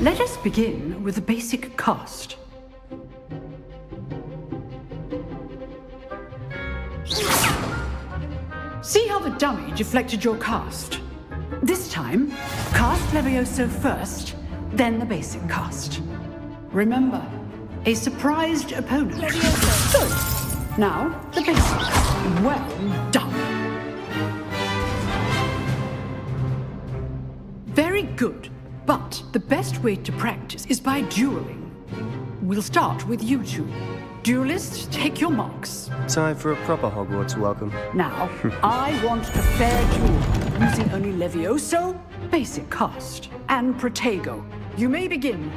Let us begin with the basic cast. See how the dummy deflected your cast? This time, cast Levioso first, then the basic cast. Remember, a surprised opponent. Levioso. Good. Now, the basic. Well done. Very good. But the best way to practice is by dueling. We'll start with you two. Duelists, take your marks. Time for a proper Hogwarts welcome. Now, I want a fair duel, using only Levioso, basic cast, and Protego. You may begin.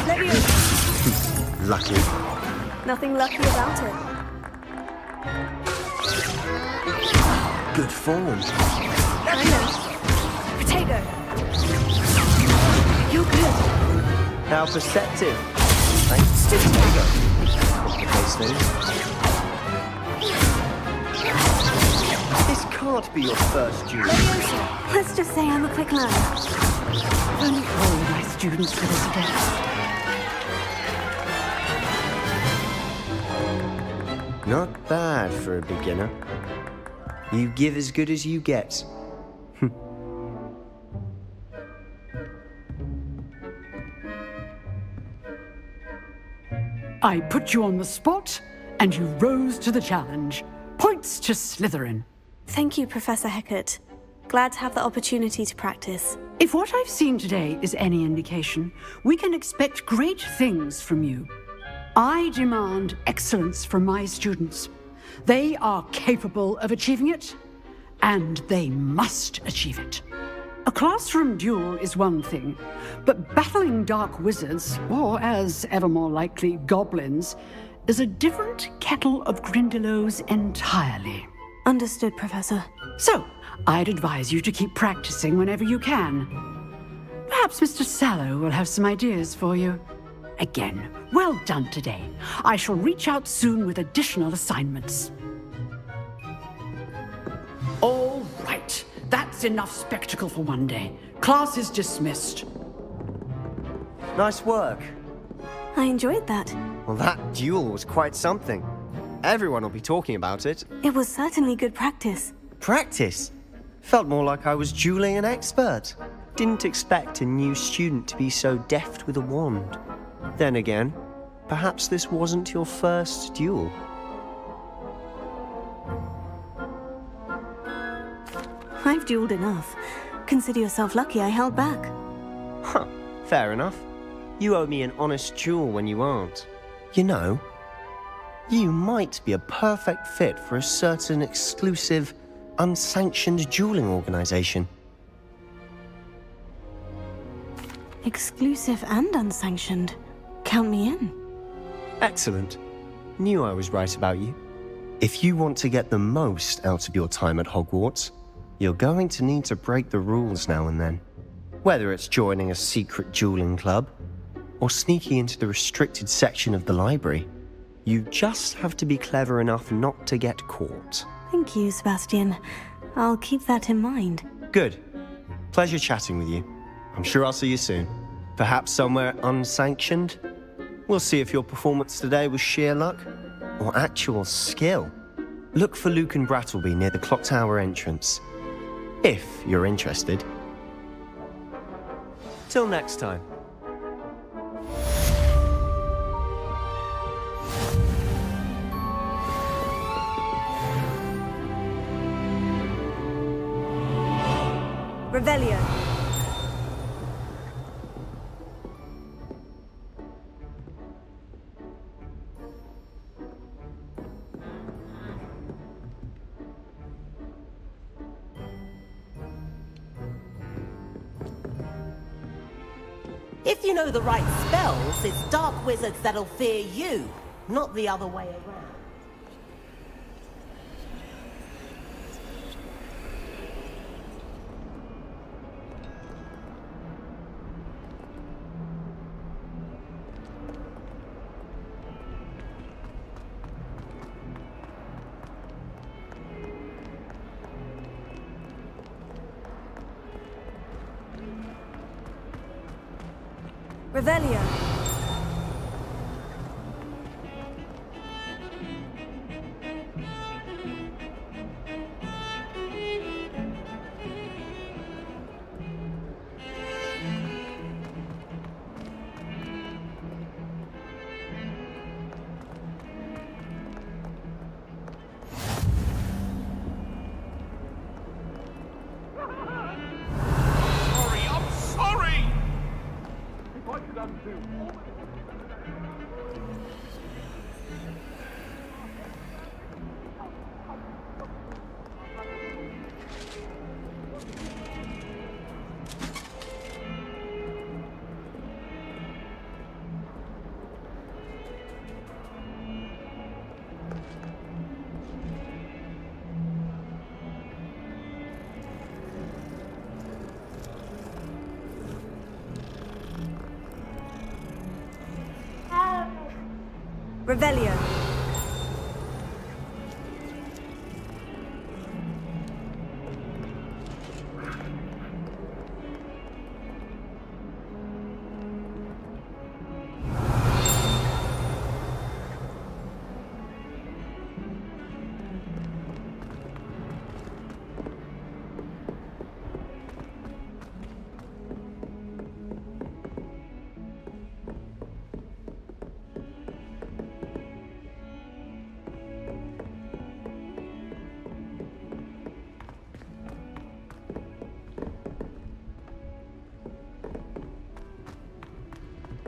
Levioso. Lucky. Nothing lucky about it. Good form. I know. Protego. You're good. How perceptive. Thanks to Tuya. Complicates things. This can't be your first duel. Let's just say I'm a quick learner. Thank all my students for this day. Not bad for a beginner. You give as good as you get. I put you on the spot, and you rose to the challenge. Points to Slytherin. Thank you, Professor Hecat. Glad to have the opportunity to practice. If what I've seen today is any indication, we can expect great things from you. I demand excellence from my students. They are capable of achieving it, and they must achieve it. A classroom duel is one thing, but battling dark wizards, or as ever more likely, goblins, is a different kettle of Grindylows entirely. Understood, Professor. So, I'd advise you to keep practicing whenever you can. Perhaps Mr. Sallow will have some ideas for you. Again, well done today. I shall reach out soon with additional assignments. All right. That's enough spectacle for one day. Class is dismissed. Nice work. I enjoyed that. Well, that duel was quite something. Everyone will be talking about it. It was certainly good practice. Practice? Felt more like I was dueling an expert. Didn't expect a new student to be so deft with a wand. Then again, perhaps this wasn't your first duel. I've dueled enough. Consider yourself lucky I held back. Huh, fair enough. You owe me an honest duel when you aren't. You know, you might be a perfect fit for a certain exclusive, unsanctioned dueling organization. Exclusive and unsanctioned. Count me in. Excellent. Knew I was right about you. If you want to get the most out of your time at Hogwarts, you're going to need to break the rules now and then. Whether it's joining a secret dueling club, or sneaking into the restricted section of the library, you just have to be clever enough not to get caught. Thank you, Sebastian. I'll keep that in mind. Good. Pleasure chatting with you. I'm sure I'll see you soon. Perhaps somewhere unsanctioned? We'll see if your performance today was sheer luck, or actual skill. Look for Luke and Brattleby near the clock tower entrance. If you're interested. Till next time. Revelio. If you know the right spells, it's dark wizards that'll fear you, not the other way around. Revelio. Sorry, I'm sorry! If I could undo Revelio.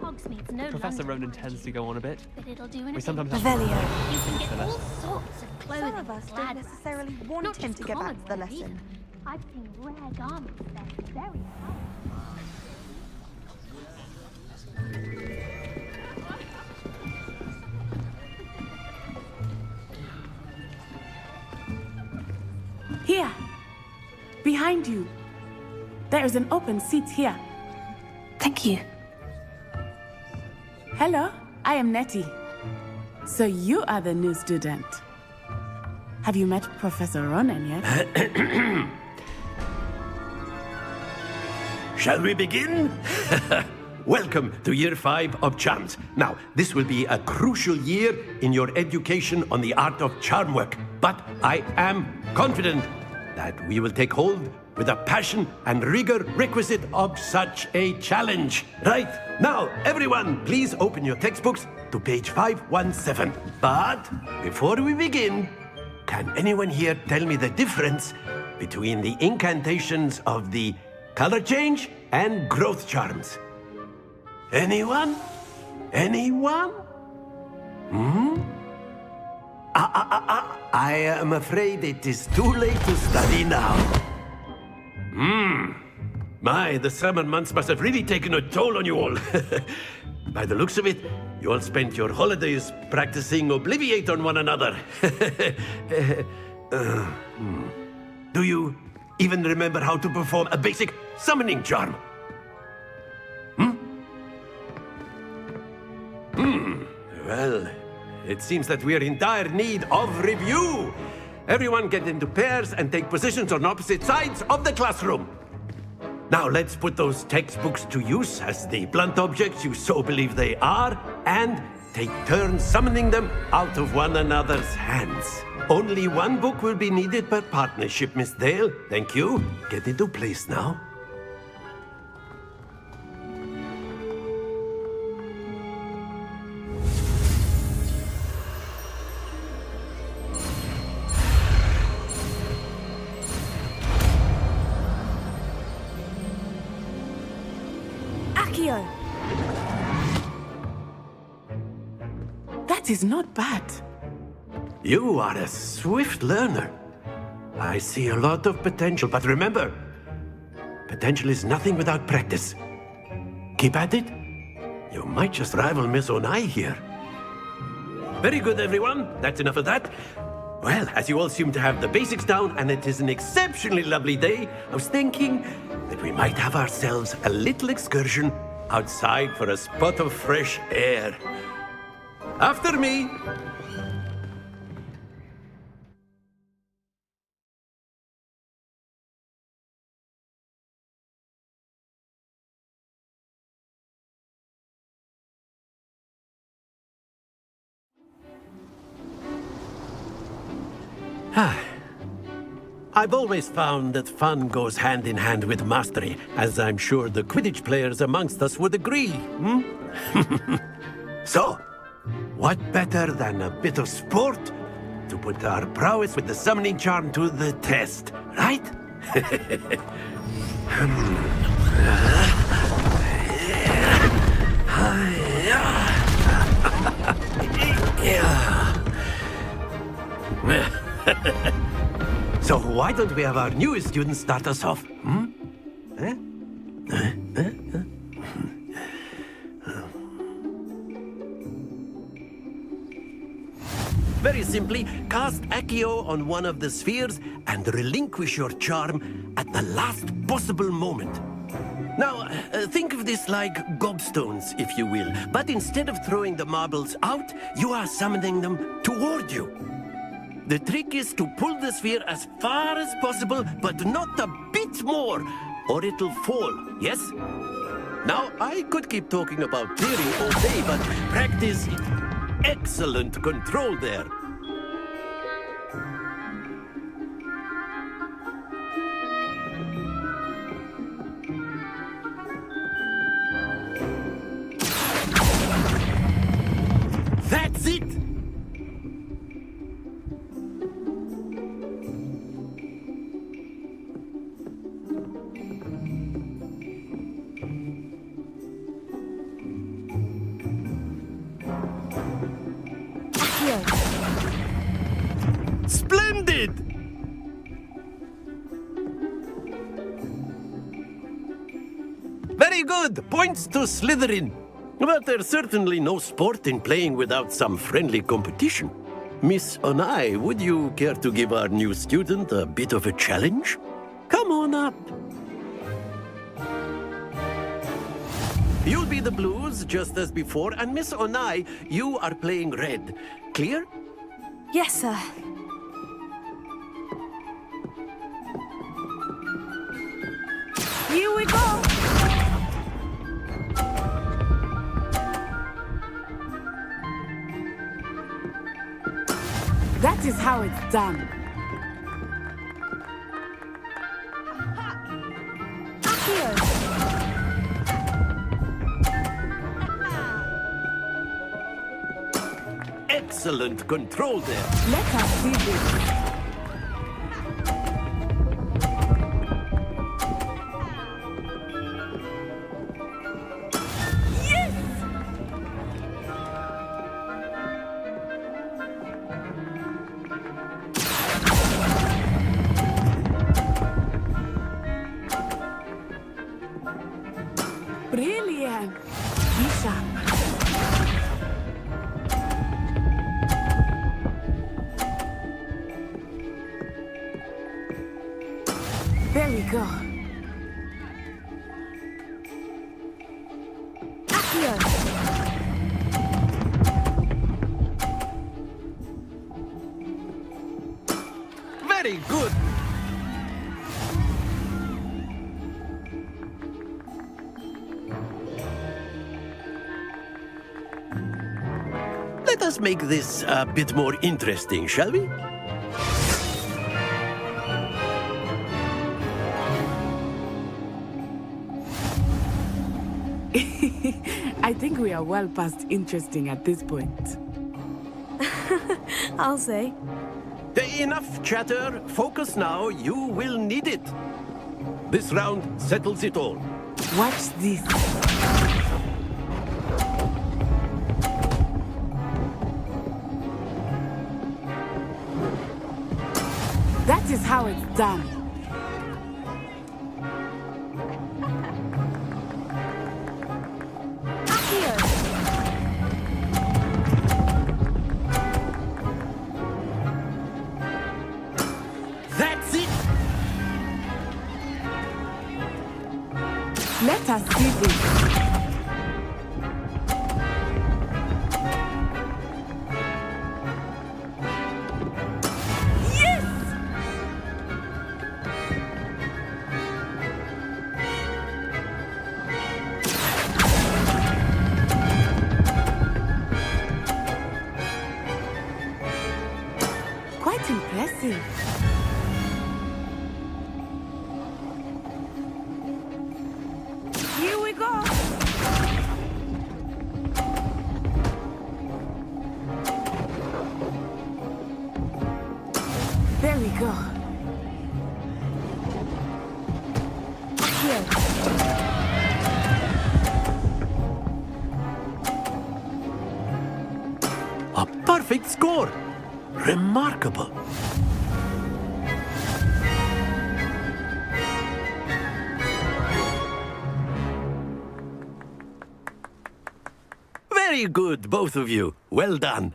Hogsmeade's no Professor London Ronan tends to go on a bit. but it'll do in We a sometimes bit. have Revelio. You can get all sorts of clothing. Some of us from don't Glad necessarily Rags. want Not him just to get back to the common wear lesson. either. I've seen rare garments there, very Here. Behind you. There is an open seat here. Thank you. Hello, I am Nettie. So you are the new student. Have you met Professor Ronan yet? Shall we begin? Welcome to Year 5 of Charms. Now, this will be a crucial year in your education on the art of charm work. But I am confident that we will take hold with the passion and rigor requisite of such a challenge. Right, now, everyone, please open your textbooks to page 517. But before we begin, can anyone here tell me the difference between the incantations of the color change and growth charms? Anyone? Anyone? I am afraid it is too late to study now. My, the summer months must have really taken a toll on you all. By the looks of it, you all spent your holidays practicing Obliviate on one another. Do you even remember how to perform a basic summoning charm? Well, it seems that we are in dire need of review. Everyone get into pairs and take positions on opposite sides of the classroom. Now let's put those textbooks to use as the blunt objects you so believe they are, and take turns summoning them out of one another's hands. Only one book will be needed per partnership, Miss Dale. Thank you. Get into place now. Accio. That is not bad. You are a swift learner. I see a lot of potential, but remember, potential is nothing without practice. Keep at it. You might just rival Miss Onai here. Very good, everyone. That's enough of that. Well, as you all seem to have the basics down, and it is an exceptionally lovely day, I was thinking that we might have ourselves a little excursion outside for a spot of fresh air. After me. I've always found that fun goes hand in hand with mastery, as I'm sure the Quidditch players amongst us would agree. So, what better than a bit of sport to put our prowess with the summoning charm to the test, right? So why don't we have our newest student start us off? Very simply, cast Accio on one of the spheres and relinquish your charm at the last possible moment. Now, think of this like gobstones, if you will. But instead of throwing the marbles out, you are summoning them toward you. The trick is to pull the sphere as far as possible, but not a bit more, or it'll fall, yes? Now, I could keep talking about theory all day, but practice... Excellent control there. That's it! Splendid! Very good! Points to Slytherin. But there's certainly no sport in playing without some friendly competition. Miss Onai, would you care to give our new student a bit of a challenge? Come on up. You'll be the blues, just as before, and Miss Onai, you are playing red. Clear? Yes, sir. Here we go! That is how it's done. Excellent control there. Let us see this. Brilliant. Bishop. There we go. Accio. Very good. Let us make this a bit more interesting, shall we? I think we are well past interesting at this point. I'll say. Enough chatter. Focus now. You will need it. This round settles it all. Watch this. That is how it's done. That's it! Let us see this. Quite impressive. Here we go! There we go. Here. A perfect score! Remarkable! Very good, both of you. Well done.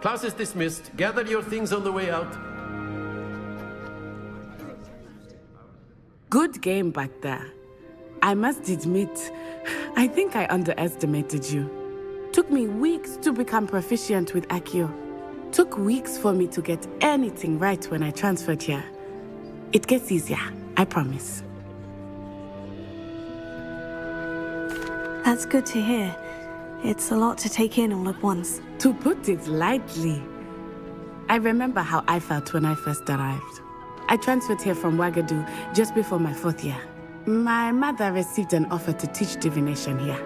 Class is dismissed. Gather your things on the way out. Good game back there. I must admit, I think I underestimated you. Took me weeks to become proficient with Accio. Took weeks for me to get anything right when I transferred here. It gets easier, I promise. That's good to hear. It's a lot to take in all at once. To put it lightly, I remember how I felt when I first arrived. I transferred here from Wagadu just before my 4th year. My mother received an offer to teach divination here.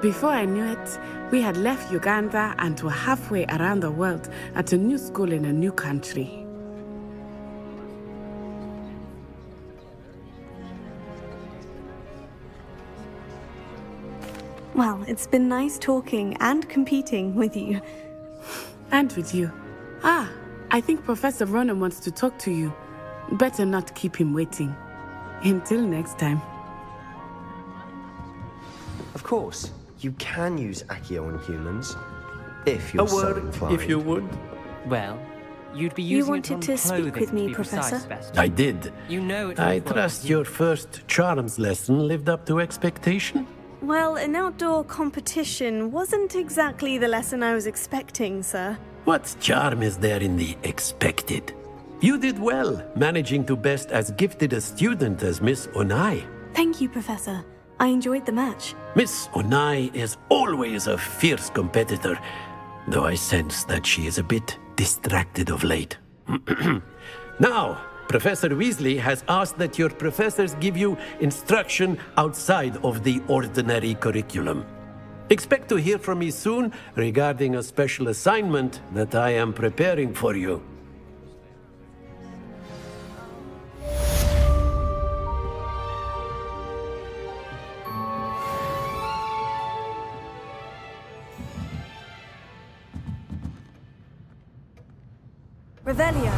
Before I knew it, we had left Uganda and were halfway around the world at a new school in a new country. Well, it's been nice talking and competing with you. And with you. I think Professor Ronan wants to talk to you. Better not keep him waiting. Until next time. Of course, you can use Accio on humans, if you're A so word, inclined. if you would. Well, you'd be You using wanted it on to speak clothing, with me, to be precise, Professor? Best. I did. You know it I won't work. trust your first charms lesson lived up to expectation? Well, an outdoor competition wasn't exactly the lesson I was expecting, sir. What charm is there in the expected? You did well, managing to best as gifted a student as Miss Onai. Thank you, Professor. I enjoyed the match. Miss Onai is always a fierce competitor, though I sense that she is a bit distracted of late. Now, Professor Weasley has asked that your professors give you instruction outside of the ordinary curriculum. Expect to hear from me soon regarding a special assignment that I am preparing for you. Revelio.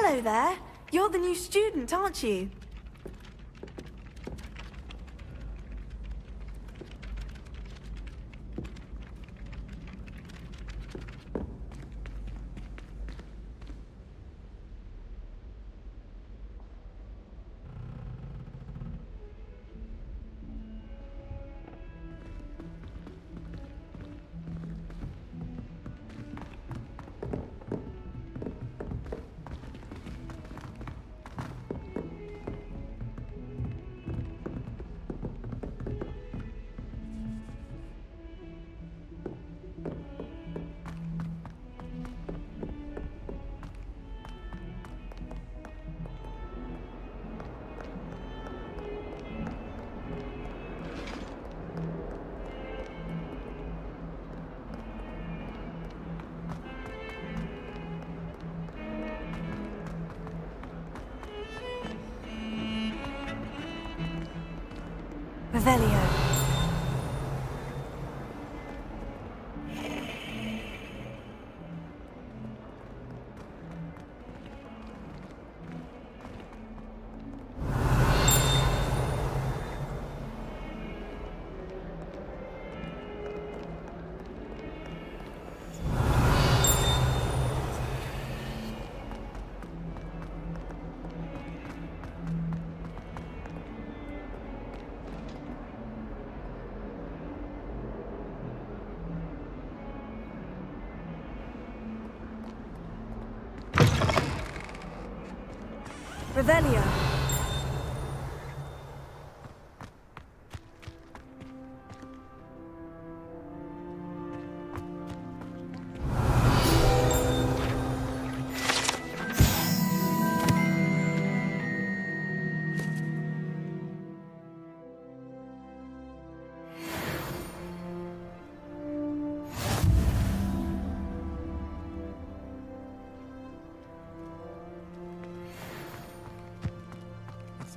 Hello there. You're the new student, aren't you? Revelio. Revelio.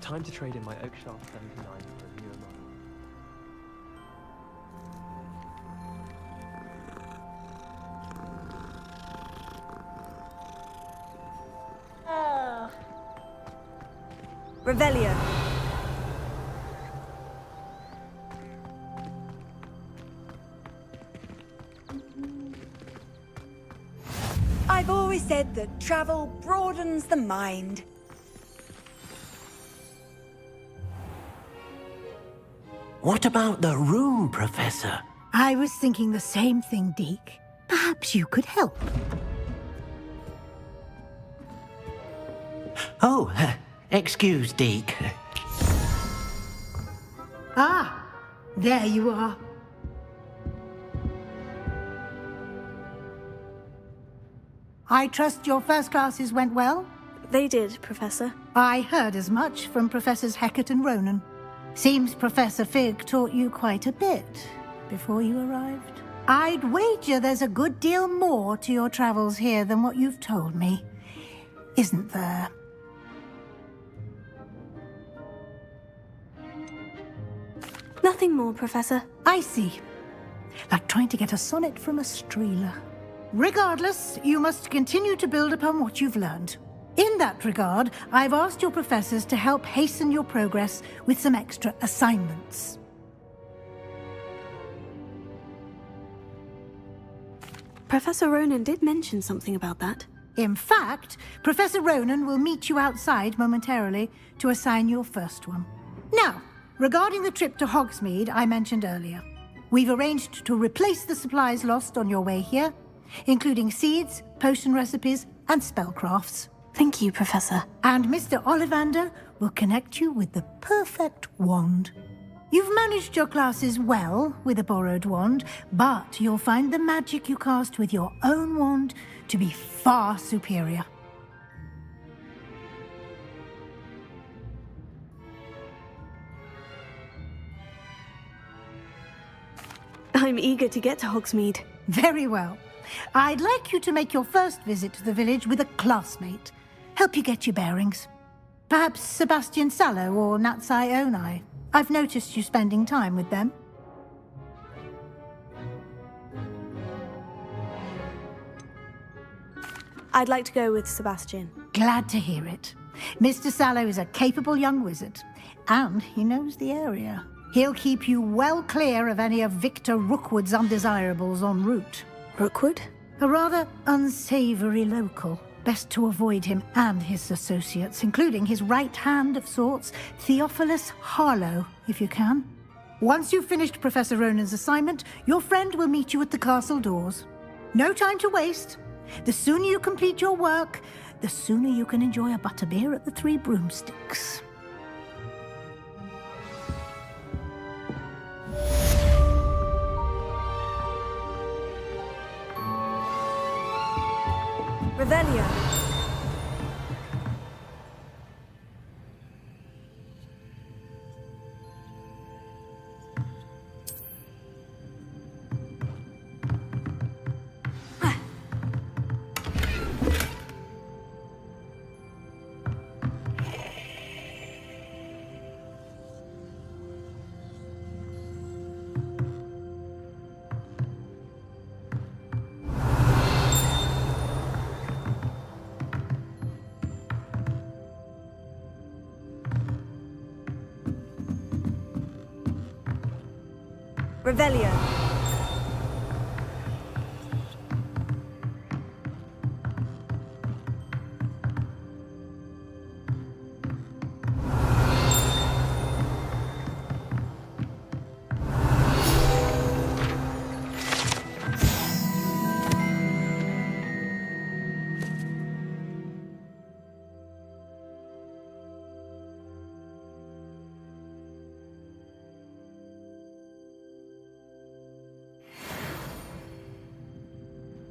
Time to trade in my Oakshaft 79 for a newer model. Revelio. I've always said that travel broadens the mind. What about the room, Professor? I was thinking the same thing, Deke. Perhaps you could help. Oh, excuse, Deke. Ah, there you are. I trust your first classes went well? They did, Professor. I heard as much from Professors Hecat and Ronan. Seems Professor Fig taught you quite a bit before you arrived. I'd wager there's a good deal more to your travels here than what you've told me. Isn't there? Nothing more, Professor. I see. Like trying to get a sonnet from a streeler. Regardless, you must continue to build upon what you've learned. In that regard, I've asked your professors to help hasten your progress with some extra assignments. Professor Ronan did mention something about that. In fact, Professor Ronan will meet you outside momentarily to assign your first one. Now, regarding the trip to Hogsmeade I mentioned earlier, we've arranged to replace the supplies lost on your way here, including seeds, potion recipes, and spellcrafts. Thank you, Professor. And Mr. Ollivander will connect you with the perfect wand. You've managed your classes well with a borrowed wand, but you'll find the magic you cast with your own wand to be far superior. I'm eager to get to Hogsmeade. Very well. I'd like you to make your first visit to the village with a classmate. Help you get your bearings. Perhaps Sebastian Sallow or Natsai Onai. I've noticed you spending time with them. I'd like to go with Sebastian. Glad to hear it. Mr. Sallow is a capable young wizard, and he knows the area. He'll keep you well clear of any of Victor Rookwood's undesirables en route. Rookwood? A rather unsavory local. Best to avoid him and his associates, including his right hand of sorts, Theophilus Harlow, if you can. Once you've finished Professor Ronan's assignment, your friend will meet you at the castle doors. No time to waste. The sooner you complete your work, the sooner you can enjoy a butterbeer at the Three Broomsticks. Revelio. Revelio.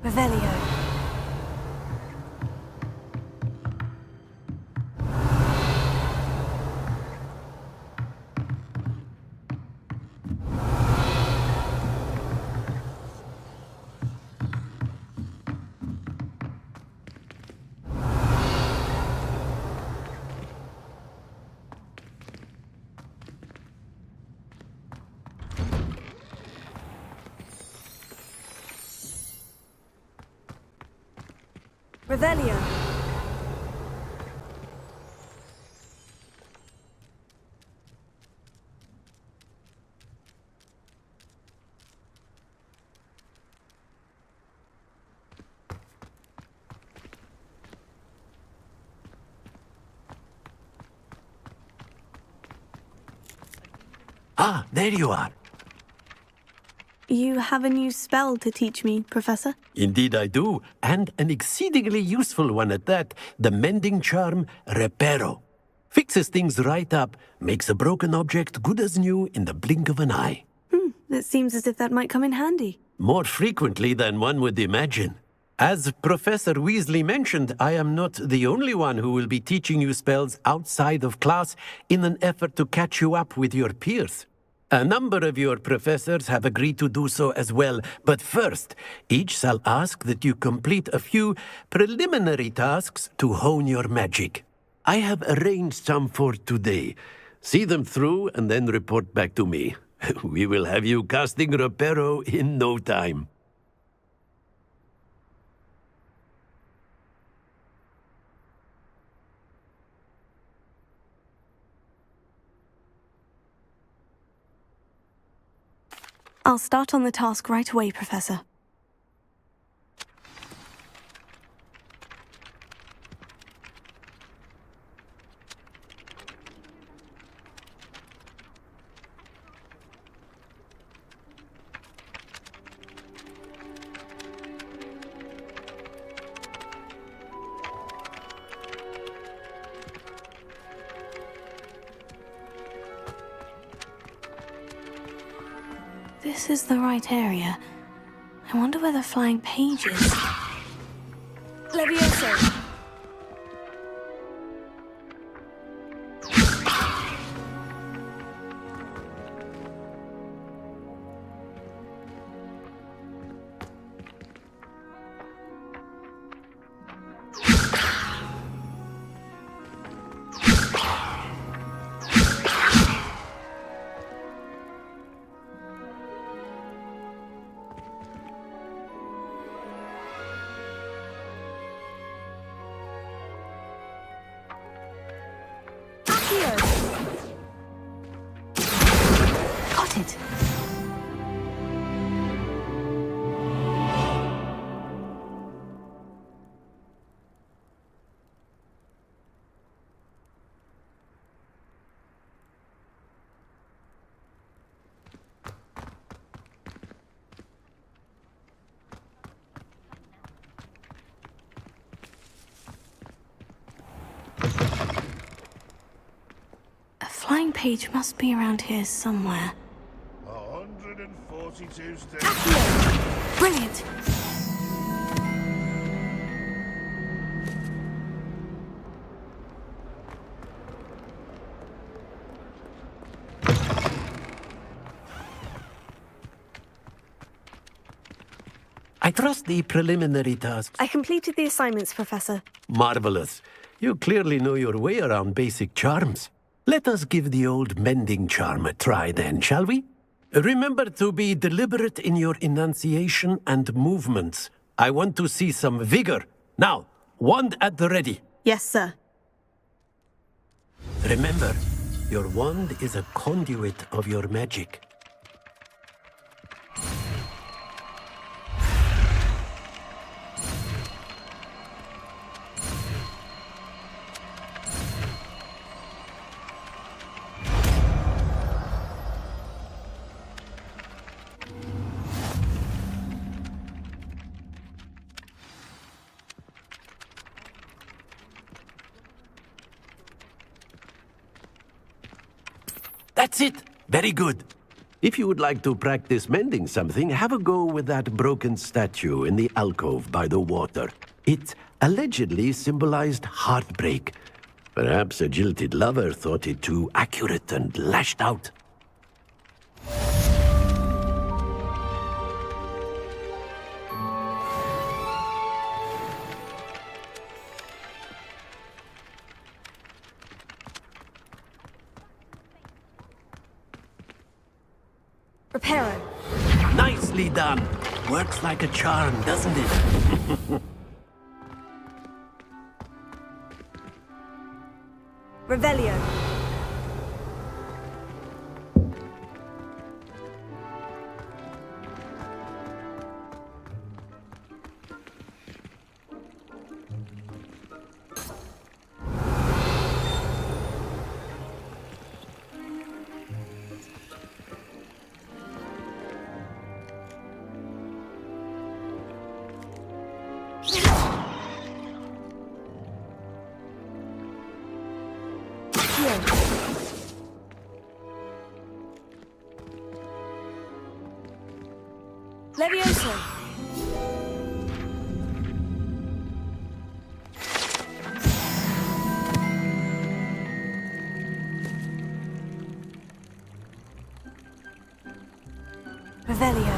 Revelio. Revelio. Ah, there you are. You have a new spell to teach me, Professor? Indeed I do, and an exceedingly useful one at that, the mending charm Reparo. Fixes things right up, makes a broken object good as new in the blink of an eye. It seems as if that might come in handy. More frequently than one would imagine. As Professor Weasley mentioned, I am not the only one who will be teaching you spells outside of class in an effort to catch you up with your peers. A number of your professors have agreed to do so as well, but first, each shall ask that you complete a few preliminary tasks to hone your magic. I have arranged some for today. See them through and then report back to me. We will have you casting Reparo in no time. I'll start on the task right away, Professor. This is the right area. I wonder where the flying page is. Levioso! it. A flying page must be around here somewhere. 142 steps. Accio! Brilliant! I trust the preliminary tasks. I completed the assignments, Professor. Marvelous. You clearly know your way around basic charms. Let us give the old mending charm a try then, shall we? Remember to be deliberate in your enunciation and movements. I want to see some vigor. Now, wand at the ready. Yes, sir. Remember, your wand is a conduit of your magic. That's it! Very good. If you would like to practice mending something, have a go with that broken statue in the alcove by the water. It allegedly symbolized heartbreak. Perhaps a jilted lover thought it too accurate and lashed out. Reparo. Nicely done. Works like a charm, doesn't it? Revelio. Levioso. Revelio.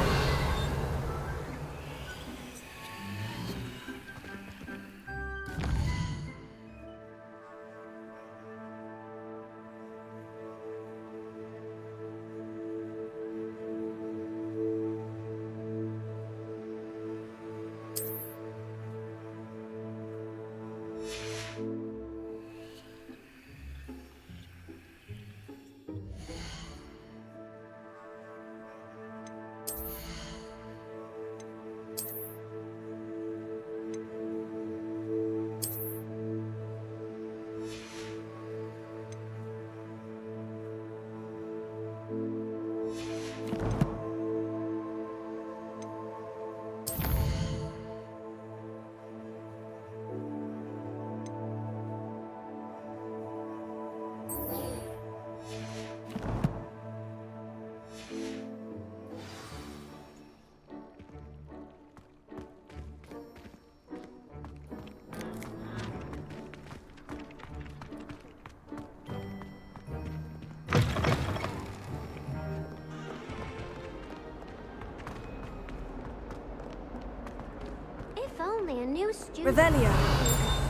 If only a new student. Revelio.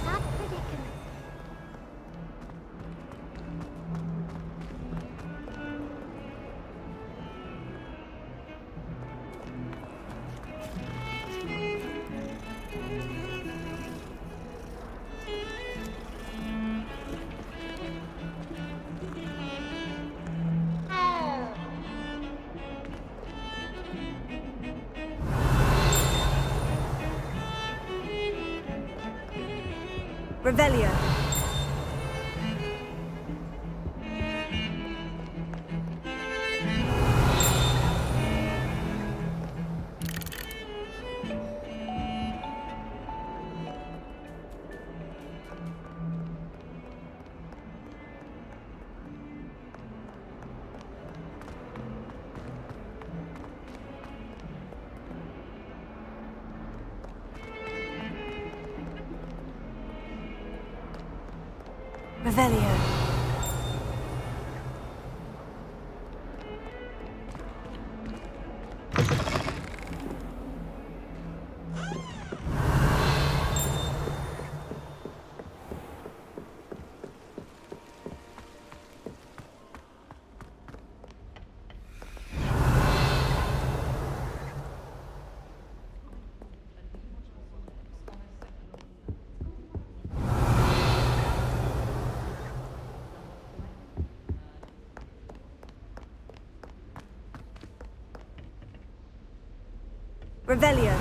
Sad predicament. Revelio. Revelio. Revelio.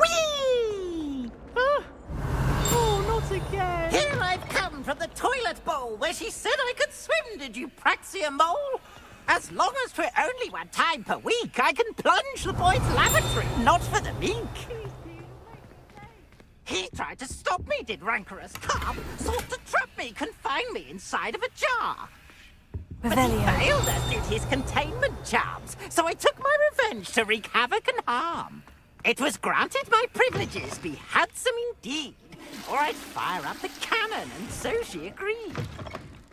Whee! Oh, not again! Here I've come from the toilet bowl where she said I could swim, did you praxia mole? As long as 'twere only one time per week, I can plunge the boy's lavatory, not for the meek. He tried to stop me, did rancorous carp, sought to trap me, confine me inside of a jar. But he Revelio. failed, as did his containment charms, so I took my revenge to wreak havoc and harm. It was granted my privileges be handsome indeed, or I'd fire up the cannon, and so she agreed.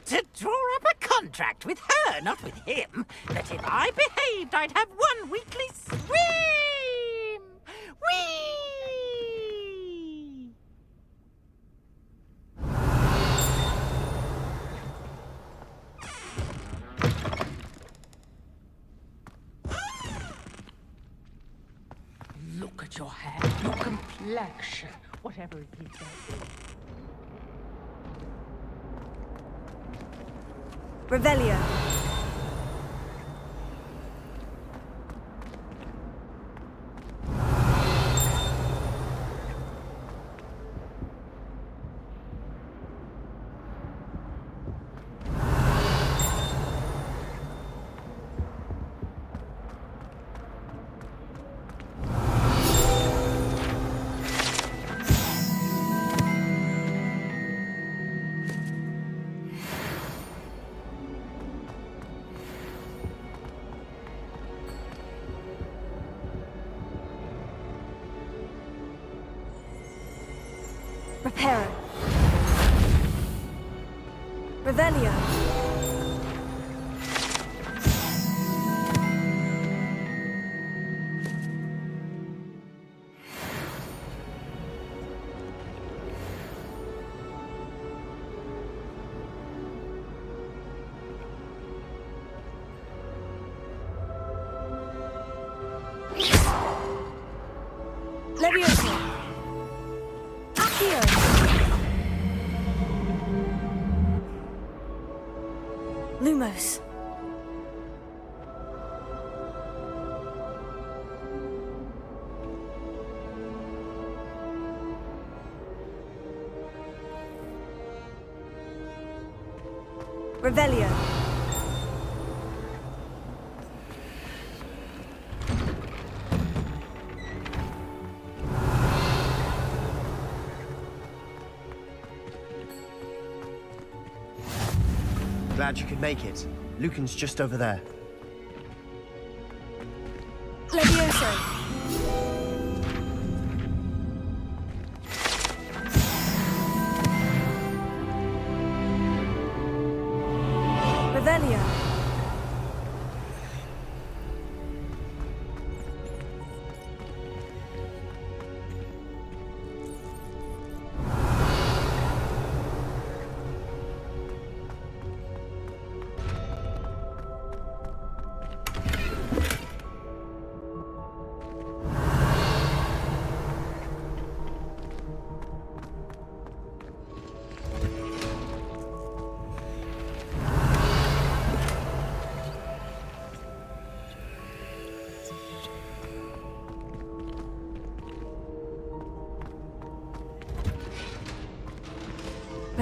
To draw up a contract with her, not with him, that if I behaved, I'd have one weekly swim! Whee! Look at your hair, your complexion, whatever it is. Revelio. Reparo. Revelio. Levioso. Accio. Lumos. Revelio. Glad you could make it. Lucan's just over there. Levioso. Revelio.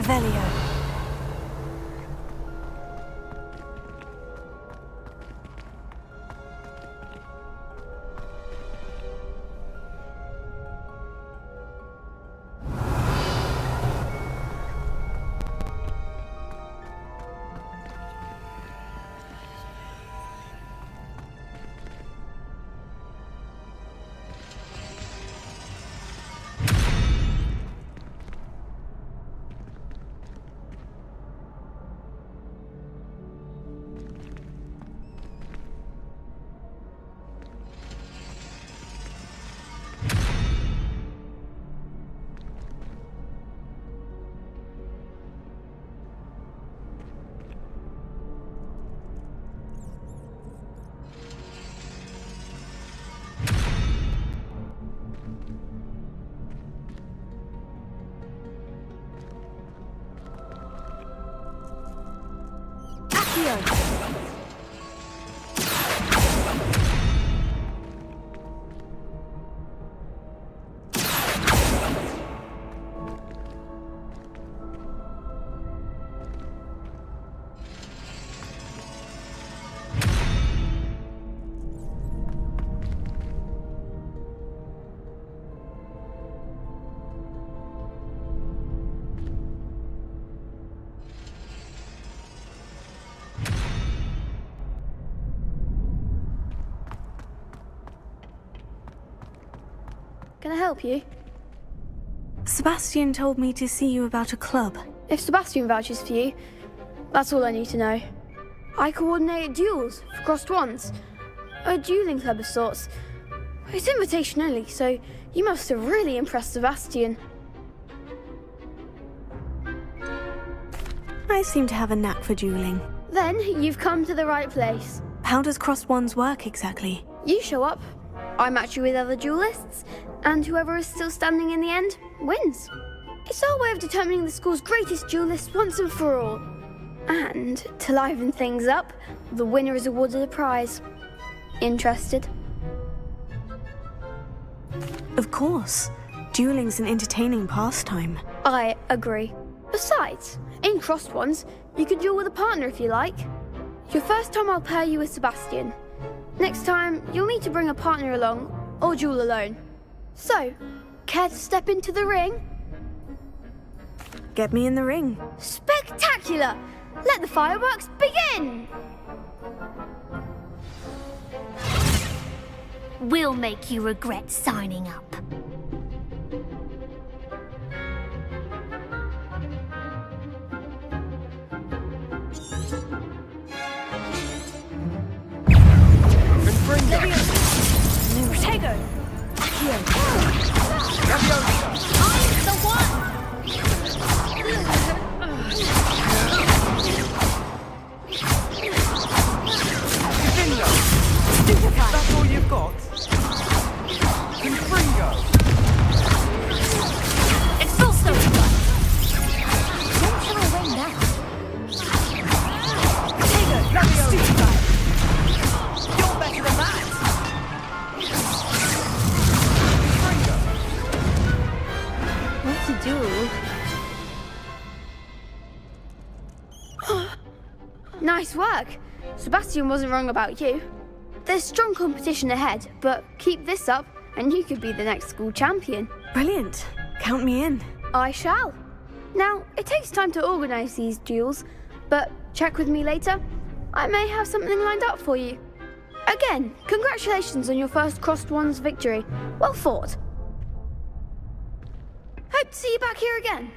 Revelio. Can I help you? Sebastian told me to see you about a club. If Sebastian vouches for you, that's all I need to know. I coordinate duels for crossed wands. A dueling club of sorts. It's invitation only, so you must have really impressed Sebastian. I seem to have a knack for dueling. Then you've come to the right place. How does crossed wands work exactly? You show up, I match you with other duelists, and whoever is still standing in the end wins. It's our way of determining the school's greatest duelist once and for all. And to liven things up, the winner is awarded a prize. Interested? Of course. Dueling's an entertaining pastime. I agree. Besides, in crossed ones, you can duel with a partner if you like. Your first time I'll pair you with Sebastian. Next time, you'll need to bring a partner along, or duel alone. So, care to step into the ring? Get me in the ring. Spectacular! Let the fireworks begin! We'll make you regret signing up. Protego! Accio! I'm the one! That's all you've got? Confringo! Expulso! Don't throw away now. You're better than that! What's a duel? Nice work! Sebastian wasn't wrong about you. There's strong competition ahead, but keep this up and you could be the next school champion. Brilliant. Count me in. I shall. Now, it takes time to organise these duels, but check with me later. I may have something lined up for you. Again, congratulations on your first crossed wands victory. Well fought. Hope to see you back here again.